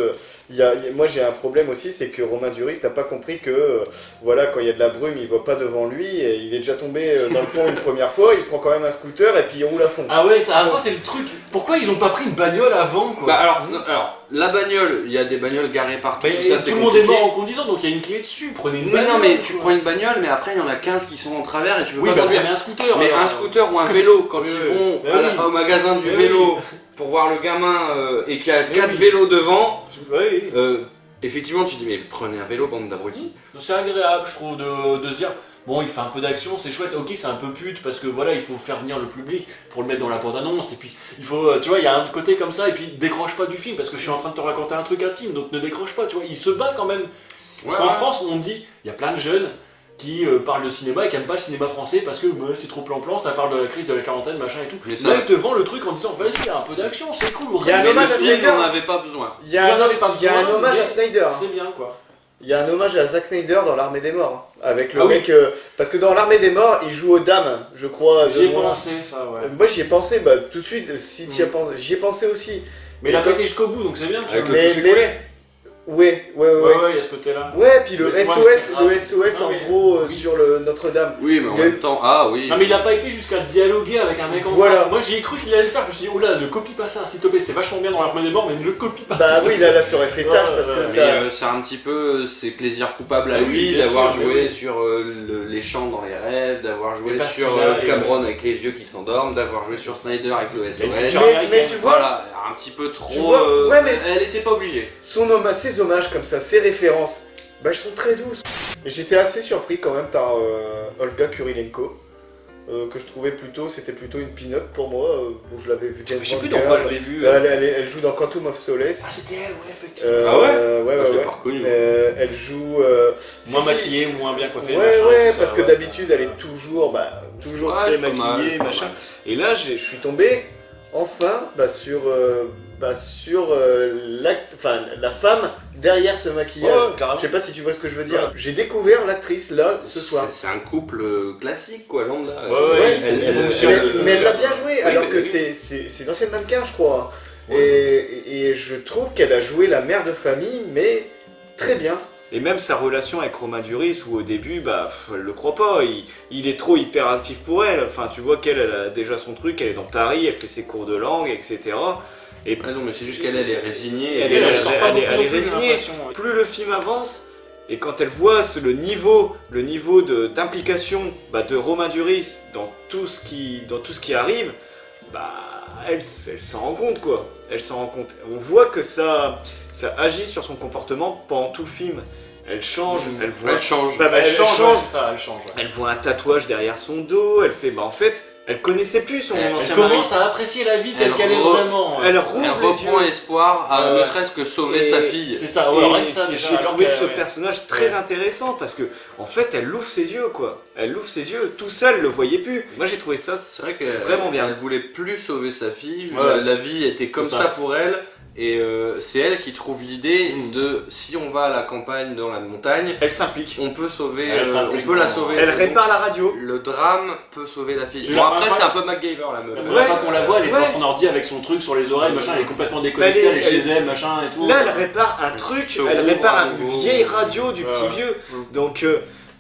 [SPEAKER 5] moi j'ai un problème aussi, c'est que Romain Duris n'a pas compris que voilà quand il y a de la brume, il voit pas devant lui, et il est déjà tombé dans le pont une première fois, il prend quand même un scooter et puis il roule à fond.
[SPEAKER 2] Ah ouais ça c'est le truc. Pourquoi ils ont pas pris une bagnole avant quoi?
[SPEAKER 3] Bah alors, la bagnole, il y a des bagnoles garées partout,
[SPEAKER 2] Bah,
[SPEAKER 3] ça c'est
[SPEAKER 2] tout le monde est
[SPEAKER 3] compliqué.
[SPEAKER 2] mort en conduisant donc il y a une clé dessus. Prenez une
[SPEAKER 3] Mais
[SPEAKER 2] bagnole.
[SPEAKER 3] non, mais tu
[SPEAKER 2] quoi.
[SPEAKER 3] prends une bagnole, mais après il y en a 15 qui sont en travers et tu peux
[SPEAKER 2] Oui
[SPEAKER 3] pas
[SPEAKER 2] bah
[SPEAKER 3] conduire.
[SPEAKER 2] prenez un scooter.
[SPEAKER 3] Mais
[SPEAKER 2] alors.
[SPEAKER 3] un scooter ou un vélo, quand
[SPEAKER 2] Oui,
[SPEAKER 3] ils
[SPEAKER 2] oui.
[SPEAKER 3] vont
[SPEAKER 2] Bah oui.
[SPEAKER 3] au magasin du
[SPEAKER 2] Oui.
[SPEAKER 3] vélo pour voir le gamin et qu'il y a 4
[SPEAKER 2] oui.
[SPEAKER 3] vélos devant,
[SPEAKER 2] Oui.
[SPEAKER 3] effectivement tu dis mais prenez un vélo, bande d'abrutis.
[SPEAKER 2] C'est agréable, je trouve, de se dire bon, il fait un peu d'action, c'est chouette, ok, c'est un peu pute parce que voilà, il faut faire venir le public pour le mettre dans la bande-annonce, et puis il faut, tu vois, il y a un côté comme ça, et puis décroche pas du film parce que je suis en train de te raconter un truc intime, donc ne décroche pas, tu vois, il se bat quand même. Parce qu'en France, on me dit, il y a plein de jeunes qui parlent de cinéma et qui aiment pas le cinéma français parce que bah, c'est trop plan-plan, ça parle de la crise de la quarantaine, machin et tout.
[SPEAKER 3] Mais ça-
[SPEAKER 2] Là, il te vend le truc en disant, vas-y, il y a un peu d'action, c'est cool.
[SPEAKER 5] Il y a un
[SPEAKER 3] Mais
[SPEAKER 5] hommage
[SPEAKER 3] le
[SPEAKER 5] à
[SPEAKER 3] film,
[SPEAKER 5] Snyder.
[SPEAKER 3] on n'avait pas besoin.
[SPEAKER 5] Il y a
[SPEAKER 2] Il y en avait pas
[SPEAKER 5] il y a un
[SPEAKER 2] besoin,
[SPEAKER 5] hommage à
[SPEAKER 2] mais
[SPEAKER 5] Snyder.
[SPEAKER 2] C'est bien, quoi.
[SPEAKER 5] Il y a un hommage à Zack Snyder dans l'Armée des Morts, hein, avec le
[SPEAKER 2] Ah oui.
[SPEAKER 5] mec, parce que dans l'Armée des Morts, il joue aux dames, je crois. de
[SPEAKER 2] J'y ai
[SPEAKER 5] loin.
[SPEAKER 2] pensé, ça, ouais.
[SPEAKER 5] Moi j'y ai pensé, tout de suite, si tu y as pensé, j'y ai pensé aussi.
[SPEAKER 2] Mais il a pas été jusqu'au bout, donc c'est bien. parce
[SPEAKER 3] Avec
[SPEAKER 2] que-
[SPEAKER 3] le
[SPEAKER 5] Mais-
[SPEAKER 3] toucher
[SPEAKER 5] mais-
[SPEAKER 3] collé.
[SPEAKER 5] Ouais.
[SPEAKER 2] Ouais, il y a ce côté-là.
[SPEAKER 5] Ouais, puis le
[SPEAKER 2] Mais c'est
[SPEAKER 5] SOS,
[SPEAKER 2] moi,
[SPEAKER 5] le SOS
[SPEAKER 2] Ah
[SPEAKER 5] en
[SPEAKER 2] oui.
[SPEAKER 5] gros
[SPEAKER 2] Oui.
[SPEAKER 5] sur le Notre-Dame.
[SPEAKER 3] Oui, mais en
[SPEAKER 5] Il y a
[SPEAKER 3] même
[SPEAKER 5] eu-
[SPEAKER 3] temps, ah oui.
[SPEAKER 2] Non mais il a pas été jusqu'à dialoguer avec un mec en
[SPEAKER 5] Voilà.
[SPEAKER 2] face. Moi j'y ai cru qu'il allait le faire, je me suis dit, oh là, ne copie pas ça, s'il te plaît, c'est vachement bien dans l'Armée des Morts, mais ne le copie pas.
[SPEAKER 5] Bah
[SPEAKER 2] s'il te
[SPEAKER 5] oui,
[SPEAKER 2] plaît.
[SPEAKER 5] là ça aurait fait tâche parce que
[SPEAKER 2] Mais,
[SPEAKER 3] Mais
[SPEAKER 5] ça.
[SPEAKER 3] c'est un petit peu ses plaisirs coupables à
[SPEAKER 2] Ah oui,
[SPEAKER 3] lui
[SPEAKER 2] bien
[SPEAKER 3] d'avoir
[SPEAKER 2] sûr, mais
[SPEAKER 3] joué
[SPEAKER 2] oui.
[SPEAKER 3] sur les chants dans les rêves, d'avoir joué
[SPEAKER 2] Et parce
[SPEAKER 3] sur
[SPEAKER 2] qu'il a-
[SPEAKER 3] Cameron avec les yeux qui s'endorment, d'avoir joué sur Snyder avec le SOS.
[SPEAKER 5] Mais tu vois,
[SPEAKER 3] Voilà, un petit peu trop.
[SPEAKER 5] Tu vois, ouais, mais
[SPEAKER 3] elle était pas obligée.
[SPEAKER 5] ses hommages comme ça, ses références, elles sont très douces. Et j'étais assez surpris quand même par Olga Kurilenko, que je trouvais c'était plutôt une pin-up pour moi, où je l'avais vu James
[SPEAKER 2] Je sais
[SPEAKER 5] Bond
[SPEAKER 2] plus dans
[SPEAKER 5] Girl.
[SPEAKER 2] quoi je l'ai vu.
[SPEAKER 5] Elle joue dans Quantum of
[SPEAKER 2] Ah,
[SPEAKER 5] Solace.
[SPEAKER 2] c'était elle, ouais, effectivement.
[SPEAKER 3] Ah ouais
[SPEAKER 5] Ouais,
[SPEAKER 3] Moi, je l'ai
[SPEAKER 5] ouais.
[SPEAKER 3] pas reconnu.
[SPEAKER 5] Elle joue.
[SPEAKER 2] Moins
[SPEAKER 5] si,
[SPEAKER 2] maquillée, moins bien coiffée.
[SPEAKER 5] Ouais,
[SPEAKER 2] machin,
[SPEAKER 5] ouais,
[SPEAKER 2] tout ça,
[SPEAKER 5] parce que
[SPEAKER 2] ouais.
[SPEAKER 5] d'habitude elle est toujours
[SPEAKER 3] Ouais,
[SPEAKER 5] très
[SPEAKER 3] c'est pas
[SPEAKER 5] maquillée,
[SPEAKER 3] mal, pas
[SPEAKER 5] machin.
[SPEAKER 3] mal.
[SPEAKER 5] Et là, je suis tombé enfin sur la femme derrière ce maquillage.
[SPEAKER 2] Ouais, carrément.
[SPEAKER 5] Je sais pas si tu vois ce que je veux dire. J'ai découvert l'actrice là ce soir.
[SPEAKER 3] C'est un couple classique, quoi, lambda.
[SPEAKER 2] Ouais,
[SPEAKER 5] Mais-
[SPEAKER 2] fonctionne.
[SPEAKER 5] mais elle l'a bien joué,
[SPEAKER 3] Oui,
[SPEAKER 5] alors
[SPEAKER 3] mais
[SPEAKER 5] que
[SPEAKER 3] oui.
[SPEAKER 5] c'est une ancienne mannequin, je crois.
[SPEAKER 2] Ouais.
[SPEAKER 5] Et je trouve qu'elle a joué la mère de famille, mais très bien. Et même sa relation avec Romain Duris, où au début, elle le croit pas, il est trop hyperactif pour elle. Enfin, tu vois qu'elle a déjà son truc, elle est dans Paris, elle fait ses cours de langue, etc. Et
[SPEAKER 3] Ah non, mais c'est juste qu'elle est résignée.
[SPEAKER 5] elle
[SPEAKER 3] et
[SPEAKER 5] est
[SPEAKER 2] sort pas beaucoup
[SPEAKER 5] elle
[SPEAKER 2] non
[SPEAKER 5] est
[SPEAKER 2] plus, j'ai
[SPEAKER 5] résignée.
[SPEAKER 2] l'impression, ouais.
[SPEAKER 5] Plus le film avance, et quand elle voit le niveau d'implication de Romain Duris dans tout ce qui arrive, elle s'en rend compte, quoi. Elle s'en rend compte. On voit que ça agit sur son comportement pendant tout le film. Elle change, elle voit...
[SPEAKER 3] Elle change.
[SPEAKER 2] Elle change, ouais, c'est ça, elle change. Ouais.
[SPEAKER 5] Elle voit un tatouage derrière son dos, elle fait... en fait, elle connaissait plus son
[SPEAKER 3] Elle
[SPEAKER 5] ancien
[SPEAKER 2] Elle
[SPEAKER 5] mari.
[SPEAKER 2] commence à apprécier la vie telle
[SPEAKER 3] Elle
[SPEAKER 2] qu'elle est vraiment.
[SPEAKER 5] Elle
[SPEAKER 3] Elle
[SPEAKER 5] rouvre les
[SPEAKER 3] reprend
[SPEAKER 5] yeux.
[SPEAKER 3] espoir à ne serait-ce que sauver
[SPEAKER 5] et-
[SPEAKER 3] sa fille.
[SPEAKER 2] C'est ça, ouais,
[SPEAKER 5] Et
[SPEAKER 2] rien que ça déjà.
[SPEAKER 5] j'ai
[SPEAKER 2] alors
[SPEAKER 5] trouvé
[SPEAKER 2] qu'elle-
[SPEAKER 5] ce
[SPEAKER 2] ouais.
[SPEAKER 5] personnage très intéressant parce que en fait elle ouvre ses yeux, quoi. Elle ouvre ses yeux, tout ça elle le voyait plus. Moi j'ai trouvé ça
[SPEAKER 3] C'est vrai qu'elle
[SPEAKER 5] vraiment bien.
[SPEAKER 3] Elle voulait plus sauver sa fille.
[SPEAKER 2] Ouais.
[SPEAKER 3] La vie était comme
[SPEAKER 2] C'est
[SPEAKER 3] ça
[SPEAKER 2] ça.
[SPEAKER 3] pour elle. Et c'est elle qui trouve l'idée
[SPEAKER 2] Mm.
[SPEAKER 3] de si on va à la campagne dans la montagne,
[SPEAKER 5] Elle s'implique.
[SPEAKER 3] on peut sauver,
[SPEAKER 2] Elle
[SPEAKER 3] on
[SPEAKER 2] s'implique
[SPEAKER 3] peut la
[SPEAKER 2] vraiment.
[SPEAKER 3] sauver.
[SPEAKER 5] Elle répare la radio.
[SPEAKER 3] Le drame peut sauver la fille.
[SPEAKER 2] Tu
[SPEAKER 3] Bon,
[SPEAKER 2] l'as
[SPEAKER 3] après
[SPEAKER 2] pas-
[SPEAKER 3] c'est un peu MacGyver la meuf.
[SPEAKER 2] La première fois qu'on la voit, elle est
[SPEAKER 5] Ouais.
[SPEAKER 2] devant son ordi avec son truc sur les oreilles, machin, elle est complètement déconnectée,
[SPEAKER 5] Elle est-
[SPEAKER 2] elle est chez elle, machin et tout.
[SPEAKER 5] Là elle répare un truc,
[SPEAKER 3] se
[SPEAKER 5] elle
[SPEAKER 3] rouvre
[SPEAKER 5] répare
[SPEAKER 3] à
[SPEAKER 5] une
[SPEAKER 3] nouveau.
[SPEAKER 5] vieille radio du
[SPEAKER 2] Ouais.
[SPEAKER 5] petit vieux.
[SPEAKER 3] Mm.
[SPEAKER 5] Donc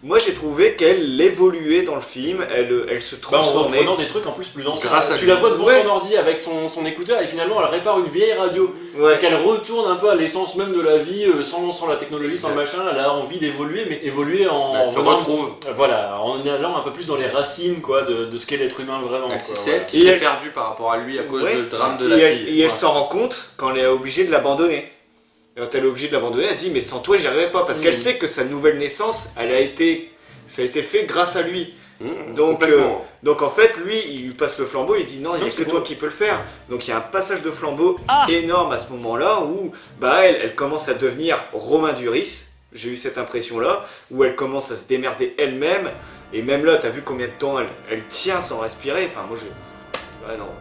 [SPEAKER 5] moi j'ai trouvé qu'elle évoluait dans le film, elle se
[SPEAKER 2] En
[SPEAKER 5] transformait.
[SPEAKER 2] reprenant des trucs en plus anciens.
[SPEAKER 3] Grâce à
[SPEAKER 2] Tu
[SPEAKER 3] lui.
[SPEAKER 2] la vois devant
[SPEAKER 5] Ouais.
[SPEAKER 2] son ordi avec son écouteur et finalement elle répare une vieille radio.
[SPEAKER 5] Ouais.
[SPEAKER 2] Qu'elle retourne un peu à l'essence même de la vie, sans la technologie, sans le machin. Elle a envie d'évoluer, mais évoluer en
[SPEAKER 3] Elle se
[SPEAKER 2] venant-
[SPEAKER 3] retrouve.
[SPEAKER 2] Voilà, en allant un peu plus dans les racines quoi, de ce qu'est l'être humain vraiment. quoi,
[SPEAKER 3] C'est
[SPEAKER 2] voilà.
[SPEAKER 3] elle qui
[SPEAKER 5] Et
[SPEAKER 3] s'est
[SPEAKER 5] elle-
[SPEAKER 3] perdue par rapport à lui à cause
[SPEAKER 5] Ouais.
[SPEAKER 3] du drame de
[SPEAKER 5] Et
[SPEAKER 3] la
[SPEAKER 5] elle,
[SPEAKER 3] fille.
[SPEAKER 5] et elle
[SPEAKER 2] Ouais.
[SPEAKER 5] s'en rend compte quand elle est obligée de l'abandonner. Et quand elle est obligée de l'abandonner, elle dit mais sans toi j'y arriverai pas parce qu'elle sait que sa nouvelle naissance, ça a été fait grâce à lui.
[SPEAKER 3] Mm,
[SPEAKER 5] Donc,
[SPEAKER 3] complètement.
[SPEAKER 5] Donc en fait lui il lui passe le flambeau, il dit non il n'y
[SPEAKER 2] Non,
[SPEAKER 5] a que
[SPEAKER 2] c'est
[SPEAKER 5] toi
[SPEAKER 2] bon.
[SPEAKER 5] qui peux le faire. Donc il y a un passage de flambeau énorme à ce moment-là où elle commence à devenir Romain Duris. J'ai eu cette impression là où elle commence à se démerder elle-même et même là t'as vu combien de temps elle tient sans respirer. Enfin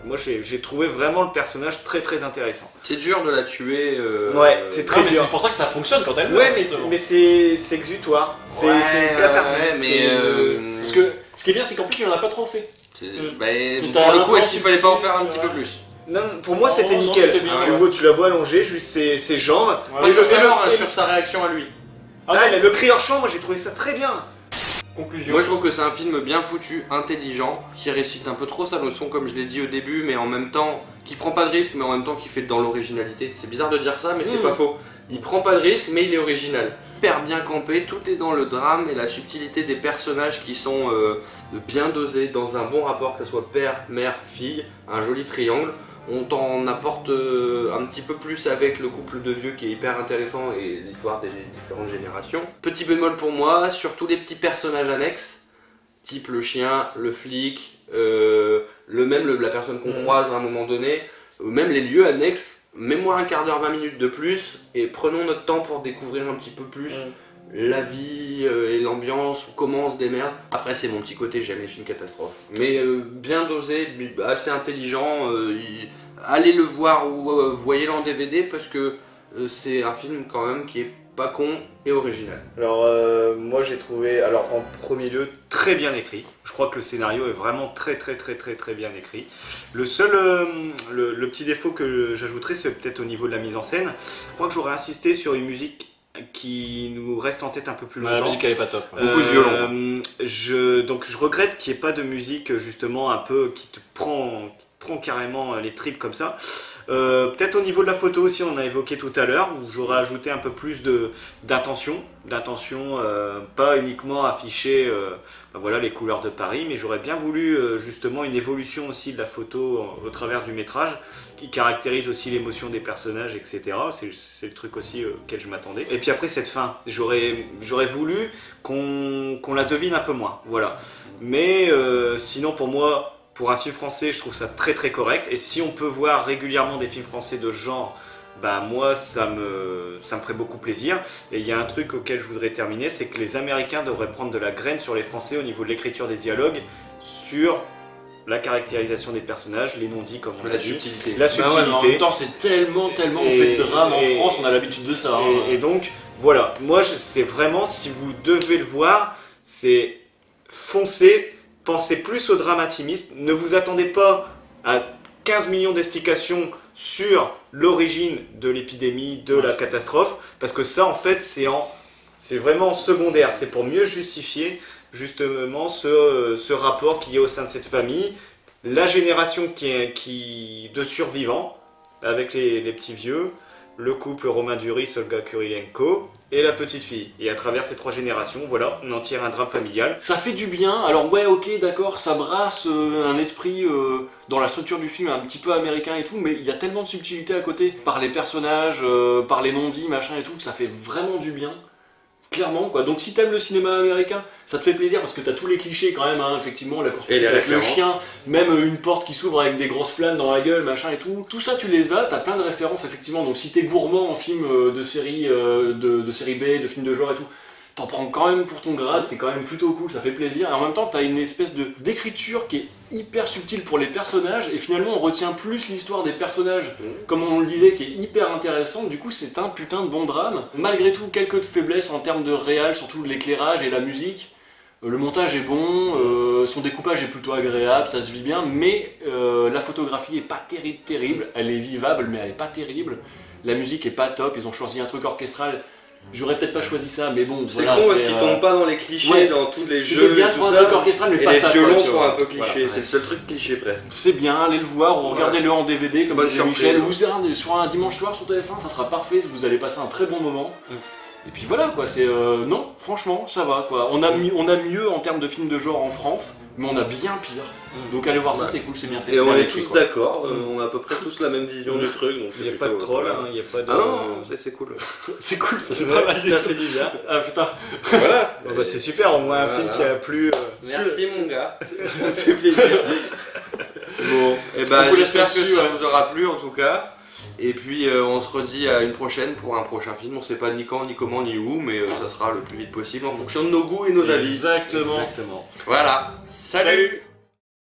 [SPEAKER 5] moi j'ai trouvé vraiment le personnage très très intéressant.
[SPEAKER 3] C'est dur de la tuer.
[SPEAKER 5] Ouais, c'est
[SPEAKER 2] Non,
[SPEAKER 5] très
[SPEAKER 2] mais
[SPEAKER 5] dur.
[SPEAKER 2] c'est pour ça que ça fonctionne quand elle meurt.
[SPEAKER 5] Ouais,
[SPEAKER 2] justement.
[SPEAKER 5] mais c'est exutoire. C'est
[SPEAKER 3] Ouais,
[SPEAKER 5] une catharsis.
[SPEAKER 3] ouais, mais
[SPEAKER 5] c'est-
[SPEAKER 2] Parce que ce qui est bien, c'est qu'en plus, il en a pas trop fait.
[SPEAKER 3] Bah,
[SPEAKER 2] Tout
[SPEAKER 3] pour
[SPEAKER 2] à
[SPEAKER 3] le
[SPEAKER 2] l'heure,
[SPEAKER 3] coup, est-ce qu'il fallait pas en faire un
[SPEAKER 2] c'est
[SPEAKER 3] petit
[SPEAKER 2] vrai.
[SPEAKER 3] peu plus?
[SPEAKER 5] Non, pour moi c'était
[SPEAKER 2] Non,
[SPEAKER 5] nickel.
[SPEAKER 2] c'était bien,
[SPEAKER 5] Tu la vois allonger, juste ses jambes.
[SPEAKER 2] Ouais,
[SPEAKER 3] Pas
[SPEAKER 5] Et
[SPEAKER 3] sur
[SPEAKER 5] le-
[SPEAKER 3] sa
[SPEAKER 5] et le-
[SPEAKER 3] mort,
[SPEAKER 5] et le-
[SPEAKER 3] sur sa réaction à lui.
[SPEAKER 2] Ah,
[SPEAKER 5] Ah,
[SPEAKER 2] non.
[SPEAKER 5] le cri hors champ, moi j'ai trouvé ça très bien.
[SPEAKER 2] Conclusion.
[SPEAKER 3] Moi je trouve que c'est un film bien foutu, intelligent, qui récite un peu trop sa leçon comme je l'ai dit au début, mais en même temps qui prend pas de risque, mais en même temps qui fait dans l'originalité. C'est bizarre de dire ça, mais c'est pas faux. Il prend pas de risque, mais il est original. Hyper bien campé, tout est dans le drame et la subtilité des personnages qui sont bien dosés, dans un bon rapport, que ce soit père, mère, fille, un joli triangle. On t'en apporte un petit peu plus avec le couple de vieux qui est hyper intéressant et l'histoire des différentes générations. Petit bémol pour moi, sur tous les petits personnages annexes, type le chien, le flic, la personne qu'on croise à un moment donné, même les lieux annexes, mets-moi un quart d'heure, 20 minutes de plus et prenons notre temps pour découvrir un petit peu plus la vie et l'ambiance, comment on se démerde. Après c'est mon petit côté, j'aime les films catastrophes. Mais bien dosé, assez intelligent, allez le voir ou voyez-le en DVD parce que c'est un film quand même qui est pas con et original.
[SPEAKER 5] Alors moi j'ai trouvé, alors en premier lieu, très bien écrit. Je crois que le scénario est vraiment très très très très très bien écrit. Le seul, le petit défaut que j'ajouterais, c'est peut-être au niveau de la mise en scène. Je crois que j'aurais insisté sur une musique qui nous reste en tête un peu plus
[SPEAKER 2] Ouais,
[SPEAKER 5] longtemps.
[SPEAKER 2] la musique elle est pas top. ouais.
[SPEAKER 3] Beaucoup de violon.
[SPEAKER 5] Donc je regrette qu'il n'y ait pas de musique justement un peu qui te prend carrément les tripes comme ça. Peut-être au niveau de la photo aussi, on a évoqué tout à l'heure, où j'aurais ajouté un peu plus d'intention, pas uniquement afficher voilà, les couleurs de Paris, mais j'aurais bien voulu justement une évolution aussi de la photo au travers du métrage, qui caractérise aussi l'émotion des personnages, etc. C'est le truc aussi auquel je m'attendais. Et puis après cette fin, j'aurais voulu qu'on la devine un peu moins, voilà. Mais sinon pour moi, pour un film français, je trouve ça très très correct. Et si on peut voir régulièrement des films français de ce genre, moi ça me ferait beaucoup plaisir. Et il y a un truc auquel je voudrais terminer, c'est que les Américains devraient prendre de la graine sur les Français au niveau de l'écriture des dialogues, sur la caractérisation des personnages, les non-dits comme on l'a
[SPEAKER 3] La
[SPEAKER 5] dit.
[SPEAKER 3] subtilité.
[SPEAKER 5] La
[SPEAKER 2] Bah ouais, mais en
[SPEAKER 5] subtilité.
[SPEAKER 2] même temps, c'est tellement on
[SPEAKER 5] Et-
[SPEAKER 2] fait de drame en
[SPEAKER 5] et-
[SPEAKER 2] France, on a l'habitude de ça. hein.
[SPEAKER 5] Et donc, voilà, moi c'est vraiment, si vous devez le voir, c'est foncez, pensez plus au drame intimiste, ne vous attendez pas à
[SPEAKER 4] 15 millions d'explications sur l'origine de l'épidémie, de la catastrophe, parce que ça en fait c'est vraiment secondaire, c'est pour mieux justifier justement ce rapport qu'il y a au sein de cette famille, la génération de survivants avec les petits vieux, le couple Romain Duris, Olga Kurilenko et la petite fille. Et à travers ces 3 générations, voilà, on en tire un drame familial.
[SPEAKER 2] Ça fait du bien, alors ouais ok d'accord, ça brasse un esprit dans la structure du film un petit peu américain et tout, mais il y a tellement de subtilité à côté, par les personnages, par les non-dits, machin et tout, que ça fait vraiment du bien. Clairement quoi, donc si t'aimes le cinéma américain, ça te fait plaisir parce que t'as tous les clichés quand même, hein, effectivement, la course poursuite avec le chien, même une porte qui s'ouvre avec des grosses flammes dans la gueule, machin et tout ça tu les as, t'as plein de références effectivement, donc si t'es gourmand en film de série, de série B, de films de genre et tout, t'en prends quand même pour ton grade, c'est quand même plutôt cool, ça fait plaisir, et en même temps t'as une espèce d'écriture qui est hyper subtile pour les personnages, et finalement on retient plus l'histoire des personnages, comme on le disait, qui est hyper intéressante, du coup c'est un putain de bon drame. Malgré tout, quelques faiblesses en termes de réal, surtout l'éclairage et la musique, le montage est bon, son découpage est plutôt agréable, ça se vit bien, mais la photographie est pas terrible, elle est vivable mais elle est pas terrible, la musique est pas top, ils ont choisi un truc orchestral. J'aurais peut-être pas choisi ça, mais bon,
[SPEAKER 3] c'est
[SPEAKER 2] voilà,
[SPEAKER 3] con parce qu'ils tombent pas dans les clichés, dans tous les jeux
[SPEAKER 2] bien
[SPEAKER 3] et tout
[SPEAKER 2] pour un
[SPEAKER 3] ça.
[SPEAKER 2] truc orchestral, mais
[SPEAKER 3] Et
[SPEAKER 2] pas
[SPEAKER 3] les
[SPEAKER 2] ça,
[SPEAKER 3] violons
[SPEAKER 2] quoi, tu
[SPEAKER 3] sont
[SPEAKER 2] vois.
[SPEAKER 3] un peu clichés,
[SPEAKER 2] Voilà.
[SPEAKER 3] c'est le seul truc cliché presque.
[SPEAKER 2] C'est bien, allez le voir, ou regardez-le en DVD comme
[SPEAKER 3] Bonne
[SPEAKER 2] disait
[SPEAKER 3] surprise.
[SPEAKER 2] Michel, ou sur un dimanche soir sur TF1, ça sera parfait, vous allez passer un très bon moment. Et puis voilà quoi, c'est non, franchement, ça va quoi. On a mieux en termes de films de genre en France, mais on a bien pire. Donc allez voir ça, c'est cool, c'est bien fait.
[SPEAKER 3] Et
[SPEAKER 2] c'est
[SPEAKER 3] on
[SPEAKER 2] bien
[SPEAKER 3] est
[SPEAKER 2] écrit,
[SPEAKER 3] tous
[SPEAKER 2] quoi.
[SPEAKER 3] d'accord, on a à peu près tous la même vision du truc. Donc
[SPEAKER 4] Il n'y a pas de troll, hein, il n'y a pas de...
[SPEAKER 3] Ah non, c'est cool.
[SPEAKER 2] C'est cool, ça
[SPEAKER 4] C'est
[SPEAKER 2] c'est pas
[SPEAKER 4] vrai,
[SPEAKER 2] mal du
[SPEAKER 4] ça
[SPEAKER 2] tout.
[SPEAKER 4] fait du bien.
[SPEAKER 2] Ah putain.
[SPEAKER 3] Voilà.
[SPEAKER 4] Bon, bah, c'est super, au moins un
[SPEAKER 3] Voilà.
[SPEAKER 4] film qui a plu...
[SPEAKER 3] Merci mon gars, ça me fait plaisir. Bon, et bah
[SPEAKER 2] On vous laisse
[SPEAKER 3] j'espère que
[SPEAKER 2] là-dessus,
[SPEAKER 3] ça
[SPEAKER 2] ouais.
[SPEAKER 3] vous aura plu en tout cas. Et puis on se redit à une prochaine pour un prochain film. On sait pas ni quand, ni comment, ni où, mais ça sera le plus vite possible en fonction de nos goûts et nos avis.
[SPEAKER 2] Exactement.
[SPEAKER 4] Exactement.
[SPEAKER 3] Voilà. Salut.